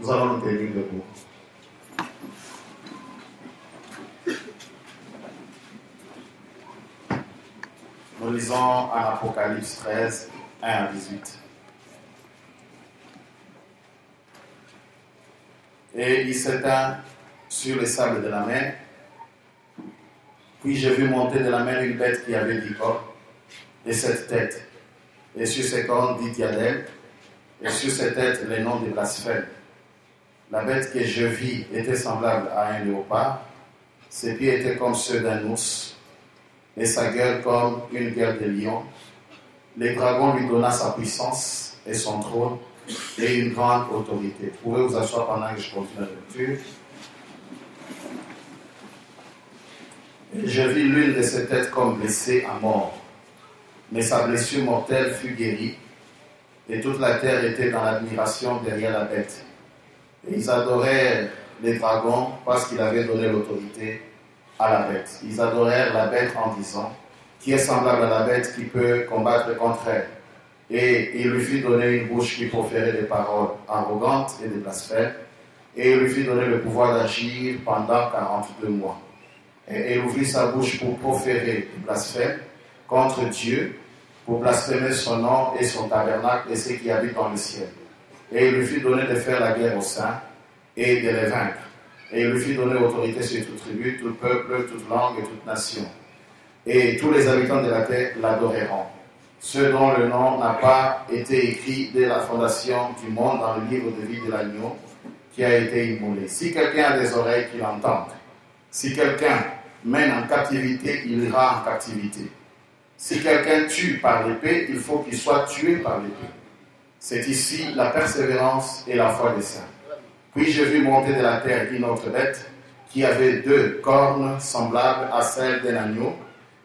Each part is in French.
Nous allons nous tenir debout. Nous lisons en Apocalypse 13, 1 à 18. Et il s'étend sur les sables de la mer. Puis j'ai vu monter de la mer une bête qui avait 10 cornes et 7 têtes. Et sur ses cornes 10 diadèmes, et sur ses têtes les noms des blasphèmes. La bête que je vis était semblable à un léopard. Ses pieds étaient comme ceux d'un ours, et sa gueule comme une gueule de lion. Les dragons lui donna sa puissance et son trône et une grande autorité. Vous pouvez vous asseoir pendant que je continue la lecture. Et je vis l'une de ses têtes comme blessée à mort, mais sa blessure mortelle fut guérie, et toute la terre était dans l'admiration derrière la bête. Et ils adorèrent les dragons parce qu'il avait donné l'autorité à la bête. Ils adorèrent la bête en disant, qui est semblable à la bête qui peut combattre contre elle. Et il lui fit donner une bouche qui proférait des paroles arrogantes et des blasphèmes. Et il lui fit donner le pouvoir d'agir pendant 42 mois. Et il ouvrit sa bouche pour proférer des blasphèmes contre Dieu, pour blasphémer son nom et son tabernacle et ceux qui habitent dans le ciel. Et il lui fit donner de faire la guerre aux saints et de les vaincre. Et il lui fit donner autorité sur toute tribu, tout peuple, toute langue et toute nation. Et tous les habitants de la terre l'adoreront. Ceux dont le nom n'a pas été écrit dès la fondation du monde dans le livre de vie de l'agneau qui a été immolé. Si quelqu'un a des oreilles, qu'il entende. Si quelqu'un mène en captivité, il ira en captivité. Si quelqu'un tue par l'épée, il faut qu'il soit tué par l'épée. C'est ici la persévérance et la foi des saints. Puis j'ai vu monter de la terre une autre bête qui avait 2 cornes semblables à celles d'un agneau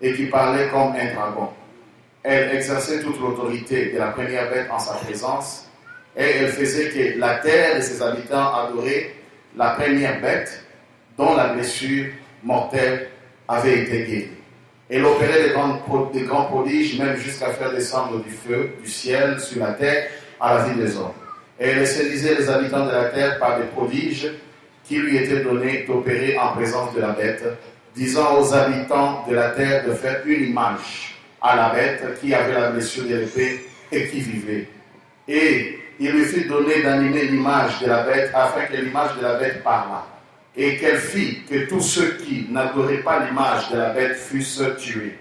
et qui parlait comme un dragon. Elle exerçait toute l'autorité de la première bête en sa présence et elle faisait que la terre et ses habitants adoraient la première bête dont la blessure mortelle avait été guérie. Elle opérait des grands prodiges, même jusqu'à faire descendre du feu du ciel sur la terre à la vie des hommes. Et elle séduisait les habitants de la terre par des prodiges qui lui étaient donnés d'opérer en présence de la bête, disant aux habitants de la terre de faire une image à la bête qui avait la blessure de l'épée et qui vivait. Et il lui fut donné d'animer l'image de la bête afin que l'image de la bête parlât. Et qu'elle fit que tous ceux qui n'adoraient pas l'image de la bête fussent tués.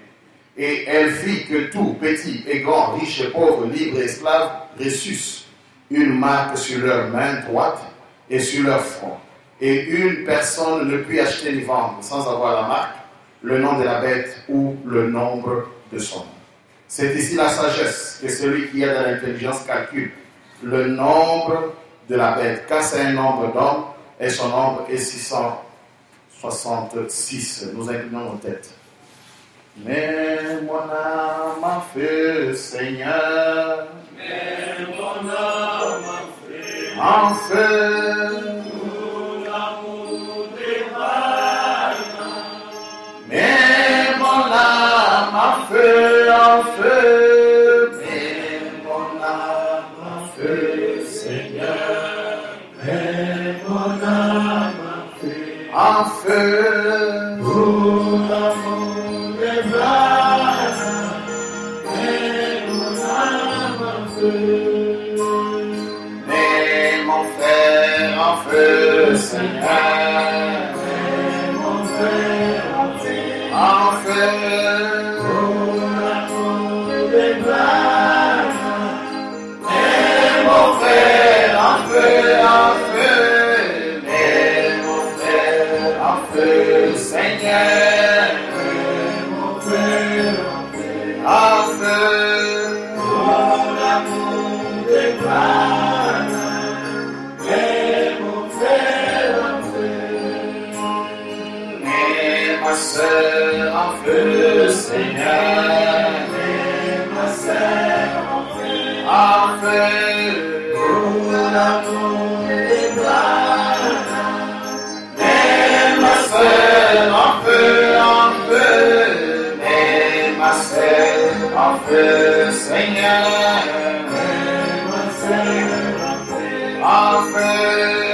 Et elle fit que tout, petits et grands, riches et pauvres, libres et esclaves, reçussent une marque sur leur main droite et sur leur front. Et une personne ne put acheter ni vendre sans avoir la marque, le nom de la bête ou le nombre de son nom. C'est ici la sagesse que celui qui a de l'intelligence calcule le nombre de la bête, car c'est un nombre d'hommes et son nombre est 666. Nous inclinons nos têtes. Mais mon âme a fait, Seigneur. Mais mon âme a fait. Tout l'amour des vagues. Mais mon âme a fait, Mais mon âme a fait, Seigneur. Mais mon âme a fait. Tout l'amour des vagues. Mais mon âme a fait. Mais mon frère a fait, Seigneur. Mais mon frère a fait. Tout l'amour des vagues. Mais mon frère a fait, Mais mon frère a fait, Seigneur. Mais mon frère A fait. Tout l'amour des vagues. Mais mon frère a fait. Mais ma sœur a fait, Seigneur. Mais ma sœur A fait. Tout l'amour des vagues. Mais ma sœur a fait, Mais ma sœur a fait, Seigneur. Mais ma sœur A fait.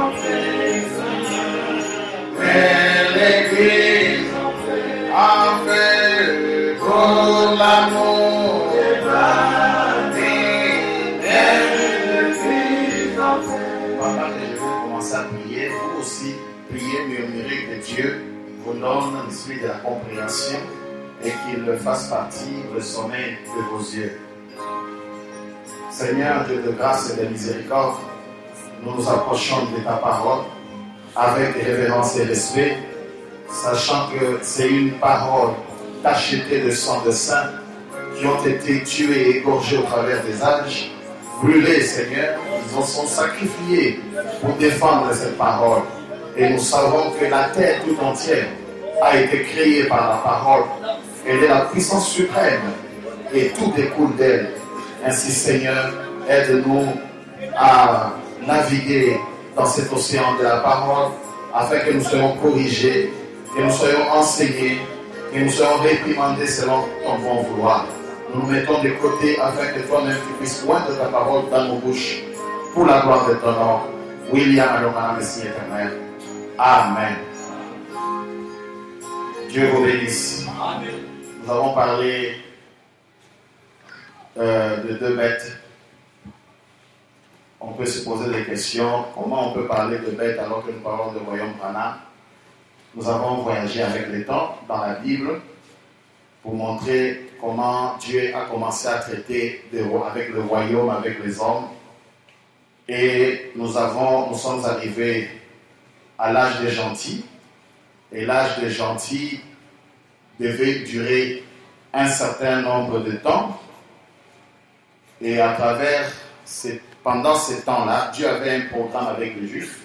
ont fait, mais l'Église a fait pour l'amour des Pendant que je vais commencer à prier, vous aussi priez, murmurez que Dieu vous donne l'esprit de la compréhension et qu'il le fasse partie du sommeil de vos yeux. Seigneur, Dieu de grâce et de miséricorde, nous nous approchons de ta parole avec révérence et respect, sachant que c'est une parole tachetée de sang de saints qui ont été tués et égorgés au travers des âges, brûlés, Seigneur. Ils en sont sacrifiés pour défendre cette parole. Et nous savons que la terre tout entière a été créée par la parole. Elle est la puissance suprême et tout découle d'elle. Ainsi, Seigneur, aide-nous à naviguer dans cet océan de la parole afin que nous soyons corrigés, que nous soyons enseignés, que nous soyons réprimandés selon ton bon vouloir. Nous nous mettons de côté afin que toi-même tu puisses poindre ta parole dans nos bouches pour la gloire de ton nom. William Alomana, Messie éternel. Amen. Dieu vous bénisse. Nous avons parlé de deux bêtes. On peut se poser des questions. Comment on peut parler de bêtes alors que nous parlons de royaume Pana? Nous avons voyagé avec le temps dans la Bible pour montrer comment Dieu a commencé à traiter avec le royaume, avec les hommes. Et nous sommes arrivés à l'âge des gentils. Et l'âge des gentils devait durer un certain nombre de temps. Et pendant ces temps-là, Dieu avait un programme avec les Juifs.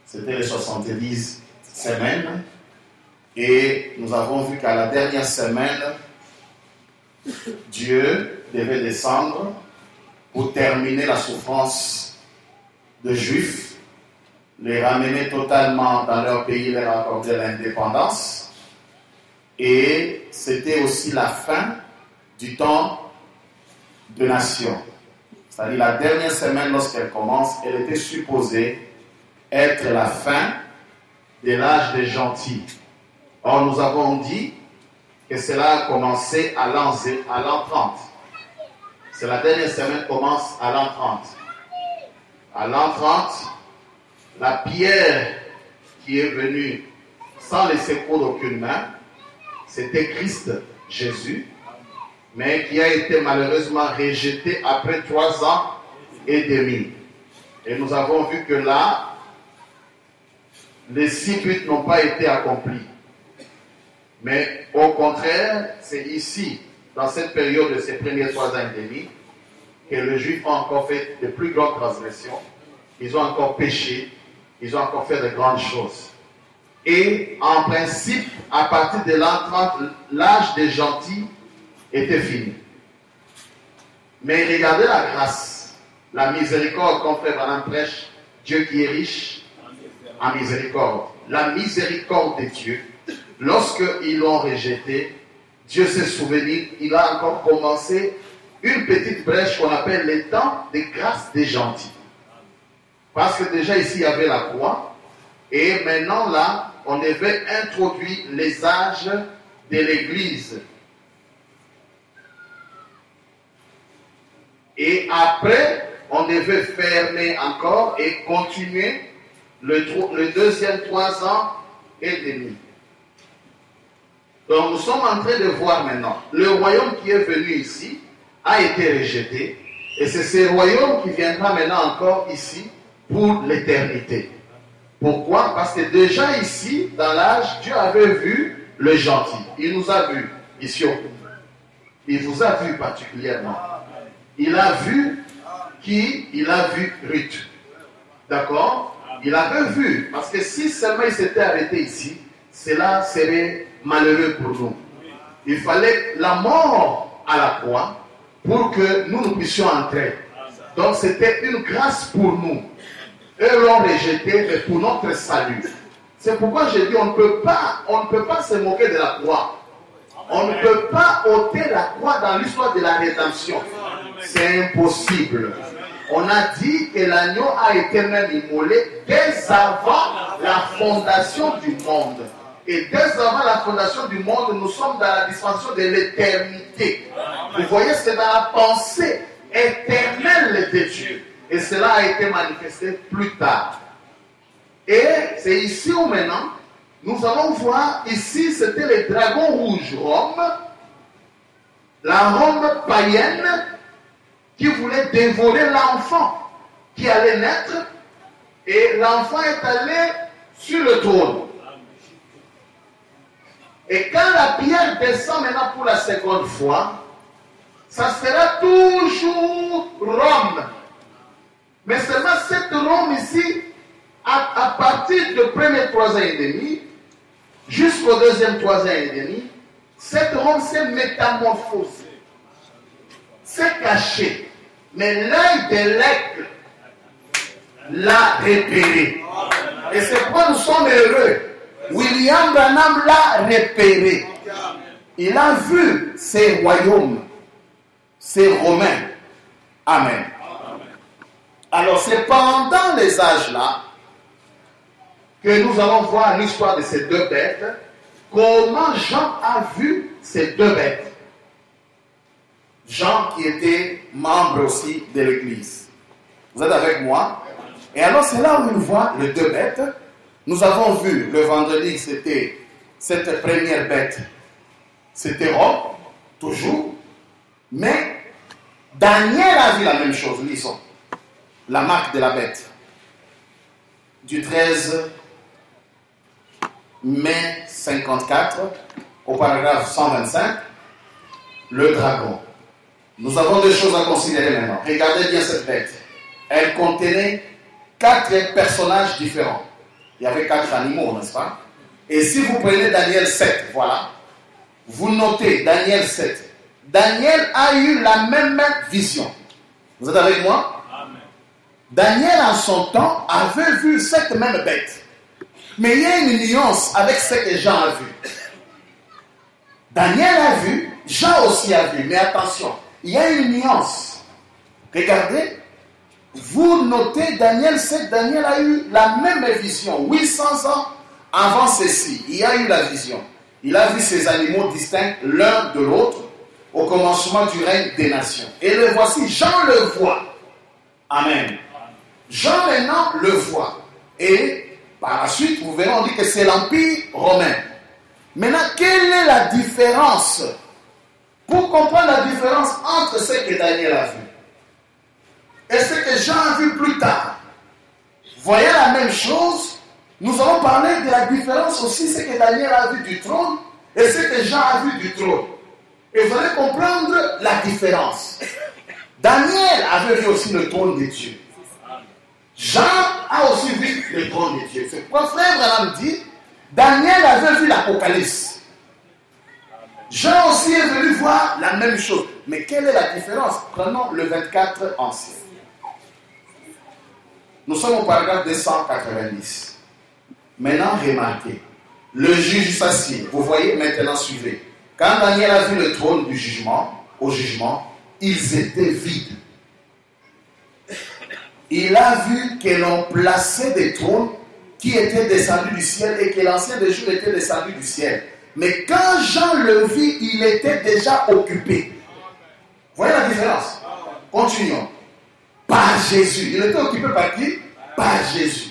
C'était les 70 semaines. Et nous avons vu qu'à la dernière semaine, Dieu devait descendre pour terminer la souffrance des Juifs, les ramener totalement dans leur pays, leur accorder l'indépendance. Et c'était aussi la fin du temps de nation. C'est-à-dire la dernière semaine, lorsqu'elle commence, elle était supposée être la fin de l'âge des gentils. Or, nous avons dit que cela a commencé à l'an 30. C'est la dernière semaine commence à l'an 30. À l'an 30, la pierre qui est venue sans laisser cours d'aucune main, c'était Christ Jésus, mais qui a été malheureusement rejeté après 3 ans et demi. Et nous avons vu que là, les 6 buts n'ont pas été accomplis. Mais au contraire, c'est ici, dans cette période de ces premiers 3 ans et demi, que les Juifs ont encore fait de plus grandes transgressions. Ils ont encore péché. Ils ont encore fait de grandes choses. Et en principe, à partir de l'an 30, l'âge des gentils était fini. Mais regardez la grâce, la miséricorde, comme Frère Branham prêche, Dieu qui est riche en miséricorde. La miséricorde de Dieu, lorsqu'ils l'ont rejeté, Dieu s'est souvenu, il a encore commencé une petite brèche qu'on appelle les temps de grâce des gentils. Parce que déjà ici, il y avait la croix, et maintenant là, on devait introduire les âges de l'Église. Et après, on devait fermer encore et continuer le deuxième 3 ans et demi. Donc nous sommes en train de voir maintenant, le royaume qui est venu ici a été rejeté, et c'est ce royaume qui viendra maintenant encore ici pour l'éternité. Pourquoi? Parce que déjà ici, dans l'âge, Dieu avait vu le gentil. Il nous a vus ici au coup. Il vous a vu particulièrement. Il a vu qui? Il a vu Ruth. D'accord? Il avait vu, parce que si seulement il s'était arrêté ici, cela serait malheureux pour nous. Il fallait la mort à la croix pour que nous puissions entrer. Donc c'était une grâce pour nous. Eux l'ont rejeté, mais pour notre salut. C'est pourquoi je dis, on ne peut pas se moquer de la croix. On ne peut pas ôter la croix dans l'histoire de la rédemption. C'est impossible. On a dit que l'agneau a été même immolé dès avant la fondation du monde. Et dès avant la fondation du monde, nous sommes dans la dimension de l'éternité. Vous voyez, c'est dans la pensée éternelle de Dieu. Et cela a été manifesté plus tard. Et c'est ici où maintenant, nous allons voir, ici c'était le dragon rouge, Rome, la Rome païenne qui voulait dévorer l'enfant qui allait naître, et l'enfant est allé sur le trône. Et quand la pierre descend maintenant pour la seconde fois, ça sera toujours Rome. Mais seulement cette Rome ici, à partir du premier 3 ans et demi, jusqu'au deuxième 3 ans et demi, cette Rome s'est métamorphosée, s'est cachée. Mais l'œil de l'aigle l'a repéré. Et c'est pourquoi nous sommes heureux. William Branham l'a repéré. Il a vu ces royaumes, ces Romains. Amen. Alors c'est pendant les âges-là que nous allons voir l'histoire de ces deux bêtes, comment Jean a vu ces deux bêtes. Jean qui était membre aussi de l'Église. Vous êtes avec moi? Et alors c'est là où il voit les deux bêtes. Nous avons vu le vendredi, c'était cette première bête, c'était Rome, toujours. Mais Daniel a vu la même chose, lisons. La marque de la bête. Du 13 mai 54 au paragraphe 125, le dragon. Nous avons deux choses à considérer maintenant. Regardez bien cette bête. Elle contenait 4 personnages différents. Il y avait 4 animaux, n'est-ce pas? Et si vous prenez Daniel 7, voilà, vous notez Daniel 7. Daniel a eu la même vision. Vous êtes avec moi? Amen. Daniel, en son temps, avait vu cette même bête. Mais il y a une nuance avec ce que Jean a vu. Daniel a vu, Jean aussi a vu, mais attention, il y a une nuance. Regardez, vous notez Daniel 7, Daniel a eu la même vision, 800 ans avant ceci, il a eu la vision. Il a vu ces animaux distincts l'un de l'autre au commencement du règne des nations. Et le voici, Jean le voit. Amen. Jean maintenant le voit. Et par la suite, vous verrez, on dit que c'est l'Empire romain. Maintenant, quelle est la différence? Pour comprendre la différence entre ce que Daniel a vu et ce que Jean a vu plus tard, voyez la même chose, nous allons parler de la différence aussi, ce que Daniel a vu du trône et ce que Jean a vu du trône. Et vous allez comprendre la différence. Daniel avait vu aussi le trône de Dieu. Jean a aussi vu le trône de Dieu. C'est pourquoi frère Branham dit, Daniel avait vu l'Apocalypse. Jean aussi est venu voir la même chose. Mais quelle est la différence? Prenons le 24 ancien. Nous sommes au paragraphe 290. Maintenant, remarquez. Le juge s'assied. Vous voyez, maintenant, suivez. Quand Daniel a vu le trône du jugement, au jugement, ils étaient vides. Il a vu que l'on plaçait des trônes qui étaient descendus du ciel et que l'ancien des jours était descendu du ciel. Mais quand Jean le vit, il était déjà occupé. Vous voyez la différence? Continuons. Par Jésus. Il était occupé par qui? Par Jésus.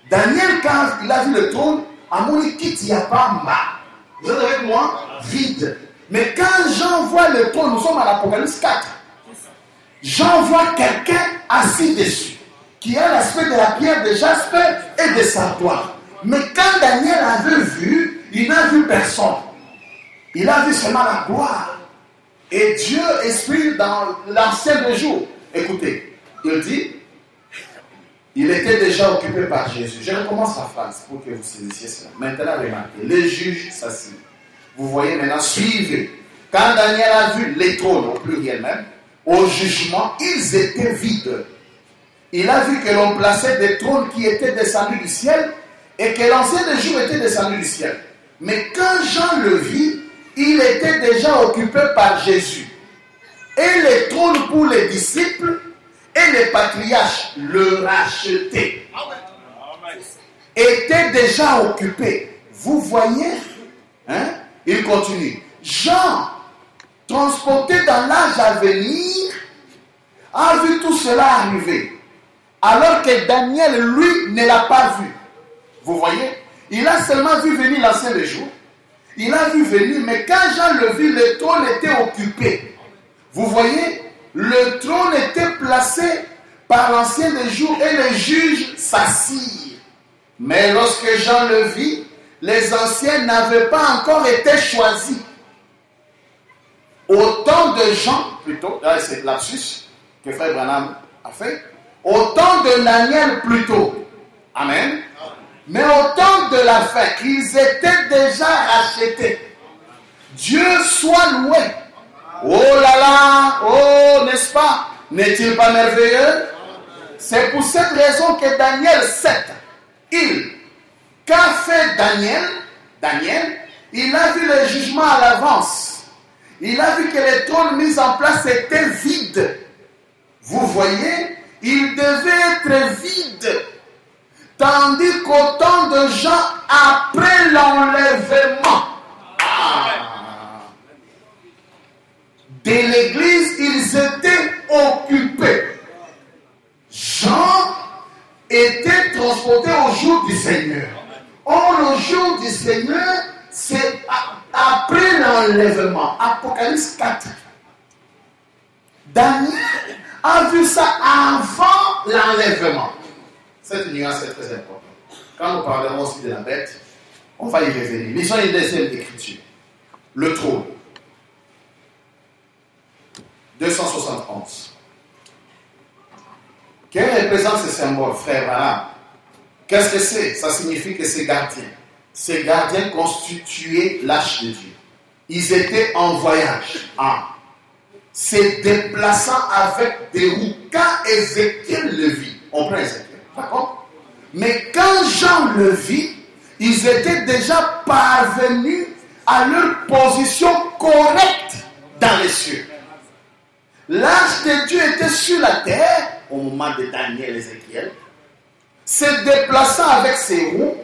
Daniel, quand il a vu le trône, à mon équipe, il n'y a pas mal. Vous êtes avec moi? Vide. Mais quand Jean voit le trône, nous sommes à l'Apocalypse 4. Jean voit quelqu'un assis dessus, qui a l'aspect de la pierre de jaspe et de sardoine. Mais quand Daniel avait vu, il n'a vu personne. Il a vu seulement la gloire. Et Dieu exprime dans l'ancien des jours. Écoutez, il dit, il était déjà occupé par Jésus. Je recommence la phrase pour que vous saisissiez cela. Maintenant, remarquez, les juges s'assient. Vous voyez maintenant, suivez. Quand Daniel a vu les trônes, au pluriel même, au jugement, ils étaient vides. Il a vu que l'on plaçait des trônes qui étaient descendus du ciel et que l'ancien des jours était descendu du ciel. Mais quand Jean le vit, il était déjà occupé par Jésus. Et les trônes pour les disciples et les patriarches, le racheté, étaient déjà occupés. Vous voyez, hein? Il continue. Jean, transporté dans l'âge à venir, a vu tout cela arriver. Alors que Daniel, lui, ne l'a pas vu. Vous voyez? Il a seulement vu venir l'ancien des jours. Il a vu venir, mais quand Jean le vit, le trône était occupé. Vous voyez? Le trône était placé par l'ancien des jours et les juges s'assirent. Mais lorsque Jean le vit, les anciens n'avaient pas encore été choisis. Au temps de Jean, plutôt, là c'est lapsus que Frère Branham a fait, au temps de Daniel plutôt. Amen. Mais au temps de la fin, ils étaient déjà rachetés. Dieu soit loué. Oh là là, oh, n'est-ce pas? N'est-il pas merveilleux? C'est pour cette raison que Daniel 7, qu'a fait Daniel, il a vu le jugement à l'avance. Il a vu que les trônes mis en place étaient vides. Vous voyez, ils devaient être vides. Tandis qu'au temps de Jean, après l'enlèvement de l'église, ils étaient occupés. Jean était transporté au jour du Seigneur. Or, le jour du Seigneur, c'est après l'enlèvement. Apocalypse 4. Daniel a vu ça avant l'enlèvement. Cette nuance est très importante. Quand nous parlerons aussi de la bête, on va y revenir. Lisons une deuxième écriture. Le trône. 271. Quel représente ce symbole, frère Branham? Qu'est-ce que c'est? Ça signifie que ces gardiens constituaient l'arche de Dieu. Ils étaient en voyage, se déplaçant avec des roues. Quand Ézéchiel le vit, on prend Ézéchiel, d'accord? Mais quand Jean le vit, ils étaient déjà parvenus à leur position correcte dans les cieux. L'arche de Dieu était sur la terre au moment de Daniel et Ézéchiel, se déplaçant avec ses roues.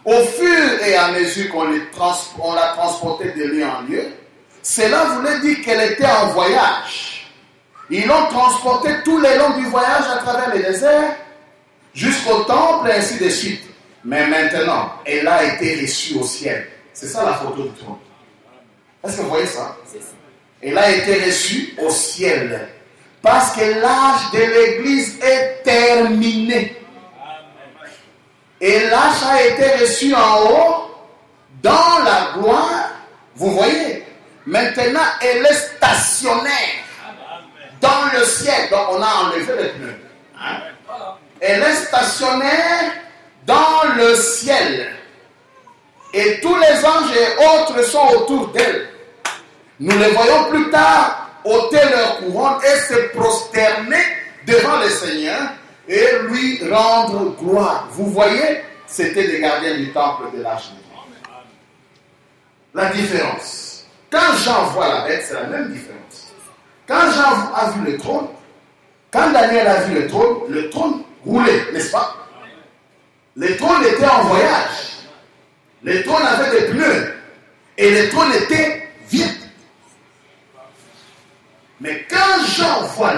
Au fur et à mesure qu'on l'a transportée de lieu en lieu, cela voulait dire qu'elle était en voyage. Ils l'ont transportée tout le long du voyage à travers les déserts jusqu'au temple et ainsi de suite. Mais maintenant, elle a été reçue au ciel. C'est ça la photo du trône. Est-ce que vous voyez ça? Elle a été reçue au ciel. Parce que l'âge de l'église est terminé. Et l'âge a été reçu en haut, dans la gloire. Vous voyez? Maintenant, elle est stationnaire dans le ciel. Donc, on a enlevé les pneus. Elle est stationnaire dans le ciel. Et tous les anges et autres sont autour d'elle. Nous les voyons plus tard ôter leur couronne et se prosterner devant le Seigneur et lui rendre gloire. Vous voyez, c'était les gardiens du temple de l'arche de Dieu. La différence. Quand Jean voit la bête, c'est la même différence. Quand Jean a vu le trône, quand Daniel a vu le trône roulait, n'est-ce pas? Le trône était en voyage. Le trône avait des pneus. Et le trône était vide. Mais quand Jean voit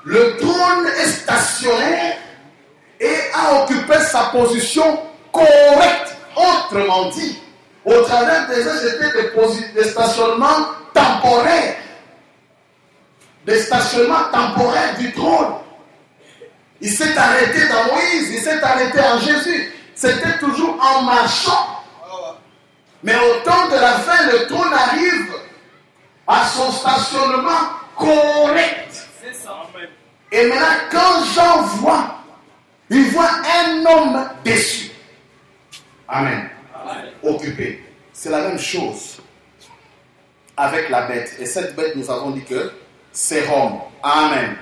le trône est stationnaire et a occupé sa position correcte. Autrement dit, au travers des âges, c'était des stationnements temporaires. Des stationnements temporaires du trône. Il s'est arrêté dans Moïse, il s'est arrêté en Jésus. C'était toujours en marchant. Mais au temps de la fin, le trône arrive à son stationnement correct. Et maintenant, quand Jean voit, il voit un homme déçu. Amen. Occupé. C'est la même chose avec la bête. Et cette bête, nous avons dit que c'est Rome. Amen.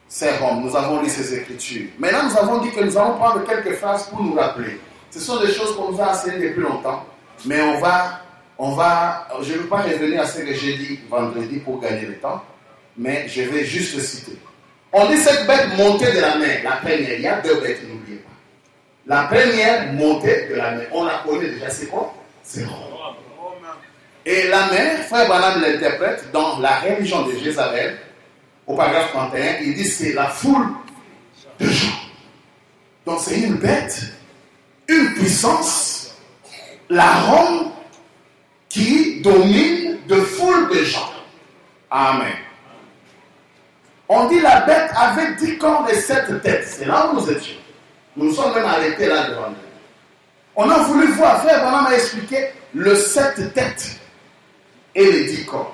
C'est Rome. Nous avons lu ces écritures. Maintenant, nous avons dit que nous allons prendre quelques phrases pour nous rappeler. Ce sont des choses qu'on nous a enseignées depuis longtemps. Mais je ne veux pas revenir à ce que j'ai dit vendredi pour gagner le temps. mais je vais juste citer. On dit cette bête montée de la mer, la première. Il y a deux bêtes, n'oubliez pas. La première montée de la mer, on la connaît déjà, c'est quoi? C'est Rome. Et la mer, frère Branham l'interprète dans la religion de Jézabel, au paragraphe 31, il dit c'est la foule de gens. Donc c'est une bête, une puissance, la Rome qui domine de foule de gens. Amen. On dit la bête avait 10 cornes et 7 têtes. C'est là où nous étions. Nous nous sommes même arrêtés là devant nous. On a voulu voir, frère Branham a expliqué le 7 têtes et les 10 cornes.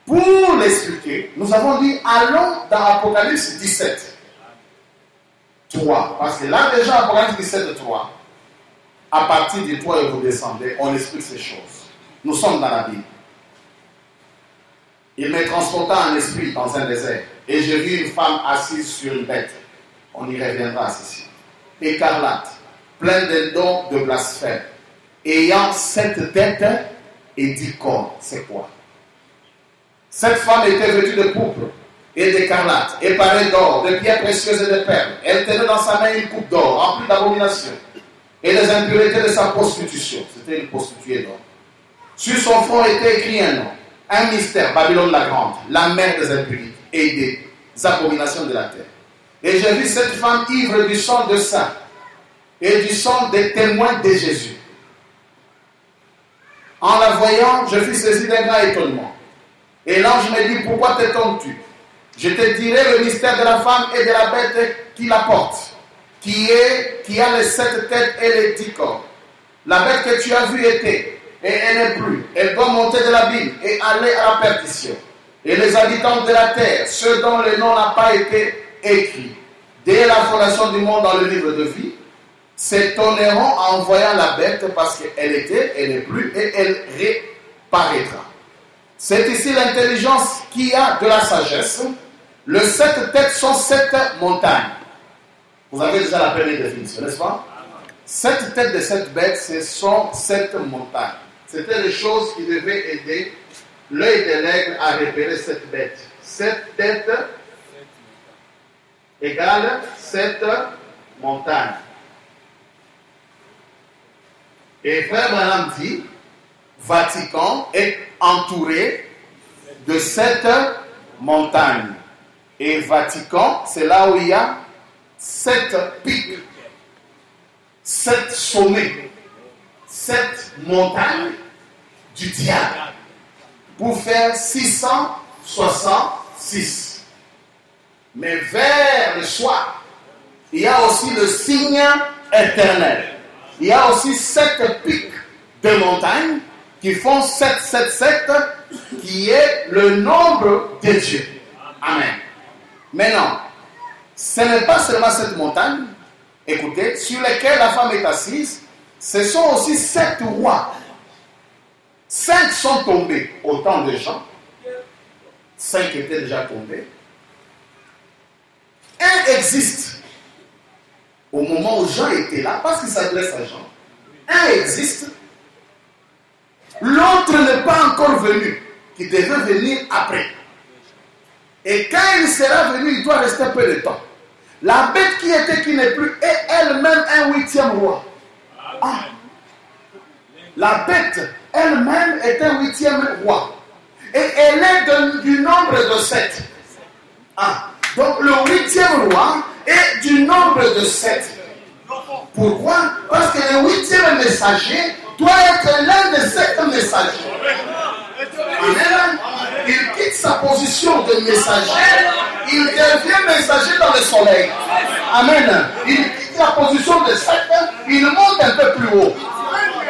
Pour l'expliquer, nous avons dit allons dans Apocalypse 17. 3. Parce que là déjà, Apocalypse 17, 3. À partir du 3 et vous descendez, on explique ces choses. Nous sommes dans la Bible. Il me transporta en esprit dans un désert. Et j'ai vu une femme assise sur une bête. On y reviendra à ceci. Écarlate, pleine de dons de blasphème, ayant 7 têtes et 10 cornes. C'est quoi? Cette femme était vêtue de pourpre et d'écarlate, et parée d'or, de pierres précieuses et de perles. Elle tenait dans sa main une coupe d'or, remplie d'abominations et des impuretés de sa prostitution. C'était une prostituée d'or. Sur son front était écrit un nom, un mystère, Babylone la grande, la mère des impurités et des abominations de la terre. Et j'ai vu cette femme ivre du sang de saints et du sang des témoins de Jésus. En la voyant, je fus saisi d'un grand étonnement. Et l'ange me dit, pourquoi t'étonnes-tu? Je te dirai le mystère de la femme et de la bête qui la porte, qui a les 7 têtes et les 10 corps. La bête que tu as vue était, et elle n'est plus. Elle doit monter de l'abîme et aller à la perdition. Et les habitants de la terre, ceux dont le nom n'a pas été écrit dès la fondation du monde dans le livre de vie, s'étonneront en voyant la bête parce qu'elle était, elle n'est plus et elle reparaîtra. C'est ici l'intelligence qui a de la sagesse. Les 7 têtes sont 7 montagnes. Vous avez déjà la première définition, n'est-ce pas? 7 têtes de cette bête, ce sont 7 montagnes. C'était les choses qui devaient aider l'œil de l'aigle à repérer cette bête. 7 têtes égale 7 montagnes. Et frère Branham dit, Vatican est entouré de 7 montagnes. Et Vatican, c'est là où il y a 7 pics, 7 sommets, 7 montagnes du diable, pour faire 666. Mais vers le soir, il y a aussi le signe éternel. Il y a aussi 7 pics de montagnes qui font 7, 7, 7, qui est le nombre de Dieu. Amen. Maintenant, ce n'est pas seulement cette montagne, écoutez, sur lesquelles la femme est assise, ce sont aussi 7 rois. 5 sont tombés au temps de Jean. 5 étaient déjà tombés. Un existe au moment où Jean était là, parce qu'il s'adresse à Jean. Un existe. L'autre n'est pas encore venu, qui devait venir après. Et quand il sera venu, il doit rester peu de temps. La bête qui était, qui n'est plus, est elle-même un 8e roi. Ah. La bête elle-même est un 8e roi. Et elle est du nombre de 7. Ah. Donc le 8e roi est du nombre de 7. Pourquoi? Parce que le 8e messager doit être l'un des 7 messagers. Amen. Il quitte sa position de messager, il devient messager dans le soleil. Amen. Il quitte la position de 7, il monte un peu plus haut.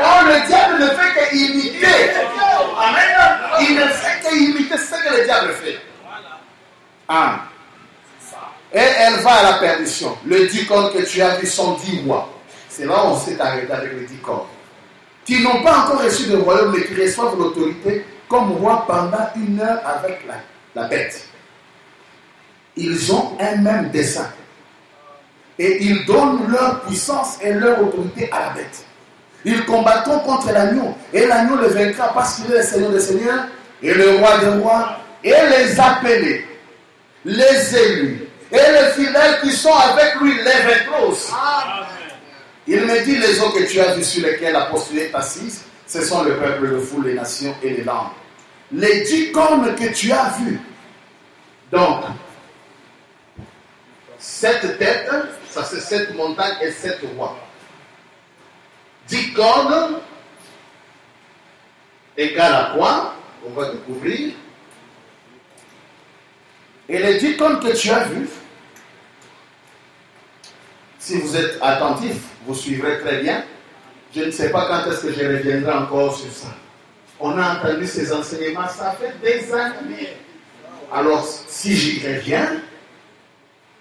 Or, le diable ne fait qu'imiter. Amen. Il ne fait qu'imiter ce que le diable fait. Ah. Et elle va à la perdition. Le 10 cornes que tu as vu sont 10 rois. C'est là où on s'est arrêté avec les 10 cornes. Qui n'ont pas encore reçu de royaume, mais qui reçoivent l'autorité comme roi pendant 1 heure avec la bête. Ils ont un même dessein. Et ils donnent leur puissance et leur autorité à la bête. Ils combattront contre l'agneau. Et l'agneau le vaincra parce qu'il est le Seigneur des Seigneurs et le Roi des Rois et les appelés, les élus et les fidèles qui sont avec lui, les récloses. Il me dit, les eaux que tu as vues sur lesquelles la postulée est assise, ce sont le peuple, le fou, les nations et les langues. Les 10 cornes que tu as vues. Donc, 7 têtes, ça c'est 7 montagnes et 7 rois. 10 cornes égale à quoi? On va découvrir. Et les 10 cornes que tu as vues, si vous êtes attentif, vous suivrez très bien. Je ne sais pas quand est-ce que je reviendrai encore sur ça. On a entendu ces enseignements, ça fait des années. Alors, si j'y reviens,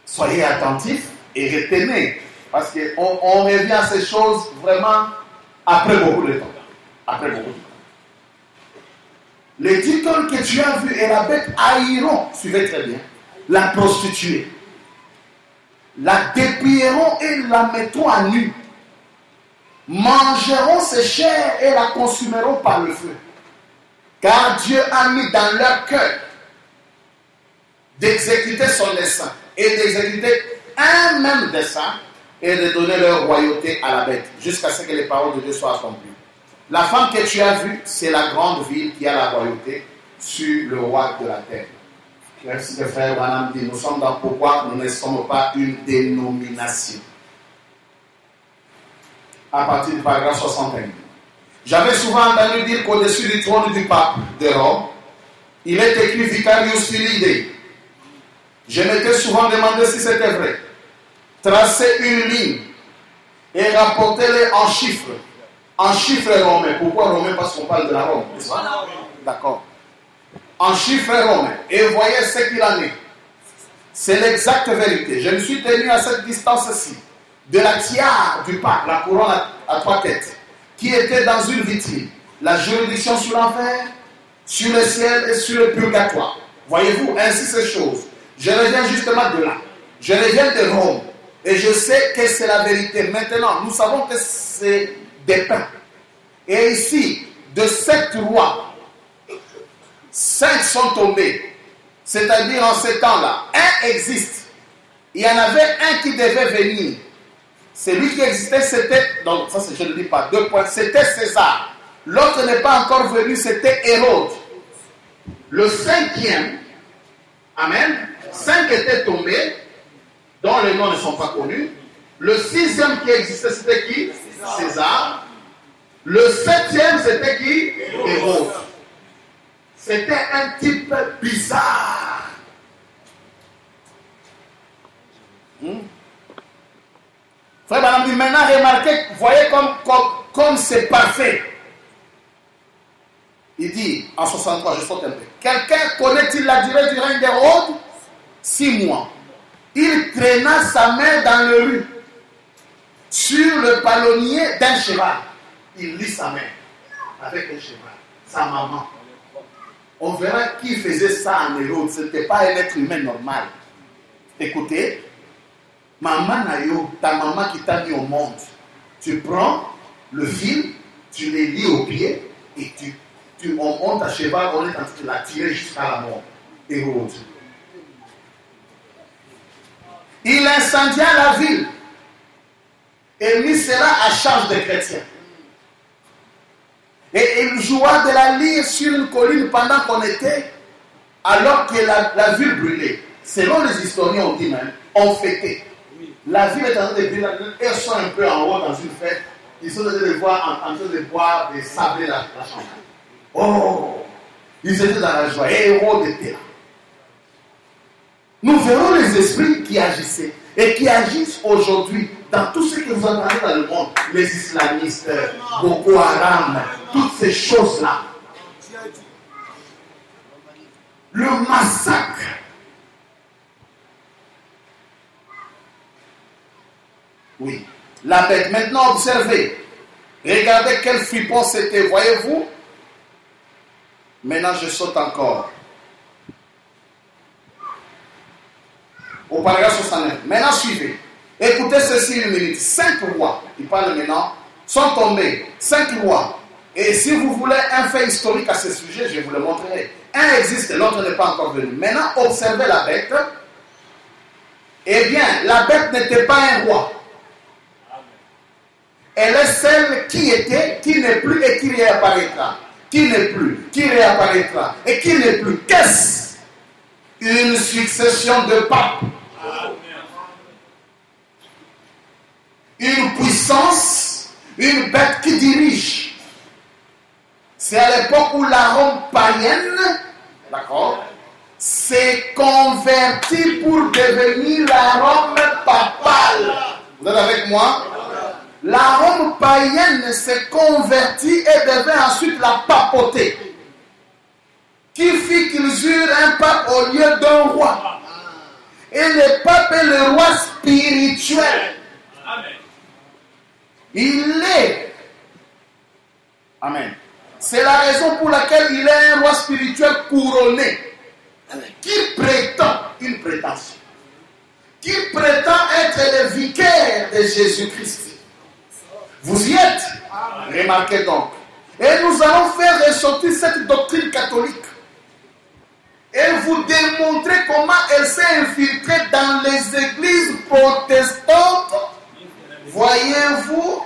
soyez attentifs et retenez. Parce qu'on revient à ces choses vraiment après beaucoup de temps. Après beaucoup de temps. Les 10 cornes que tu as vues et la bête haïront, suivez très bien, la prostituée. La dépilleront et la mettront à nu. Mangeront ses chairs et la consumeront par le feu. Car Dieu a mis dans leur cœur d'exécuter son dessein et d'exécuter un même dessein et de donner leur royauté à la bête jusqu'à ce que les paroles de Dieu soient accomplies. La femme que tu as vue, c'est la grande ville qui a la royauté sur le roi de la terre. Merci le frère Branham dit, nous sommes dans pourquoi nous ne sommes pas une dénomination. À partir du paragraphe 61. J'avais souvent entendu dire qu'au-dessus du trône du pape de Rome, il est écrit Vicarius Filii. Je m'étais souvent demandé si c'était vrai. Tracez une ligne et rapportez-les en chiffres. En chiffres romains. Pourquoi romains? Parce qu'on parle de la Rome, n'est-ce pas? D'accord. En chiffres romains. Et voyez ce qu'il en est. C'est l'exacte vérité. Je me suis tenu à cette distance-ci de la tiare du pape, la couronne à 3 têtes, qui était dans une vitrine. La juridiction sur l'enfer, sur le ciel et sur le purgatoire. Voyez-vous, ainsi ces choses. Je reviens justement de là. Je reviens de Rome. Et je sais que c'est la vérité. Maintenant, nous savons que c'est des pains. Et ici, de 7 rois, 5 sont tombés. C'est-à-dire en ces temps-là, un existe. Il y en avait un qui devait venir. Celui qui existait, c'était, donc ça je ne le dis pas, 2 points, c'était César. L'autre n'est pas encore venu, c'était Hérode. Le 5e, amen, 5 étaient tombés, dont les noms ne sont pas connus. Le 6e qui existait, c'était qui? César. Le 7e, c'était qui? Hérode. C'était un type bizarre. Frère Branham dit, maintenant remarquez, voyez comme c'est parfait. Il dit, en 63, je saute un peu. Quelqu'un connaît-il la durée du règne d'Hérode? 6 mois. Il traîna sa main dans le rue, sur le palonnier d'un cheval. Il lit sa main avec un cheval, sa maman. On verra qui faisait ça en Hérode. Ce n'était pas un être humain normal. Écoutez, maman Nayo, ta maman qui t'a mis au monde, tu prends le fil, tu les lis au pied et on monte à cheval, on est en train de la tirer jusqu'à la mort. Hérode. Il incendia la ville et mit cela à charge des chrétiens. Et il joua de la lyre sur une colline pendant qu'on était, alors que la ville brûlait. Selon les historiens, on dit même, on fêtait. La ville est en train de brûler, elles sont un peu en haut dans une fête. Ils sont en train de voir, en train de boire, de sabler la champagne. Oh, ils étaient dans la joie. Et Hérode était là. Nous verrons les esprits qui agissaient et qui agissent aujourd'hui dans tout ce que vous entendez dans le monde, les islamistes, Boko Haram, toutes ces choses-là. Le massacre. Oui. La bête. Maintenant, observez. Regardez quel fripon c'était. Voyez-vous? Maintenant, je saute encore. Au paragraphe 69. Maintenant, suivez. Écoutez ceci une minute. 5 rois, il parle maintenant, sont tombés. 5 rois. Et si vous voulez un fait historique à ce sujet, je vous le montrerai. Un existe, l'autre n'est pas encore venu. Maintenant, observez la bête. Eh bien, la bête n'était pas un roi. Elle est celle qui était, qui n'est plus et qui réapparaîtra. Qui n'est plus, qui réapparaîtra et qui n'est plus. Qu'est-ce? Une succession de papes. Une puissance, une bête qui dirige. C'est à l'époque où la Rome païenne, d'accord, s'est convertie pour devenir la Rome papale. Vous êtes avec moi? La Rome païenne s'est convertie et devint ensuite la papauté, qui fit qu'ils eurent un pape au lieu d'un roi. Et le pape est le roi spirituel. Amen. Il est. Amen. C'est la raison pour laquelle il est un roi spirituel couronné, qui prétend une prétention, qui prétend être le vicaire de Jésus-Christ. Vous y êtes? Remarquez donc. Et nous allons faire ressortir cette doctrine catholique et vous démontrer comment elle s'est infiltrée dans les églises protestantes. Voyez-vous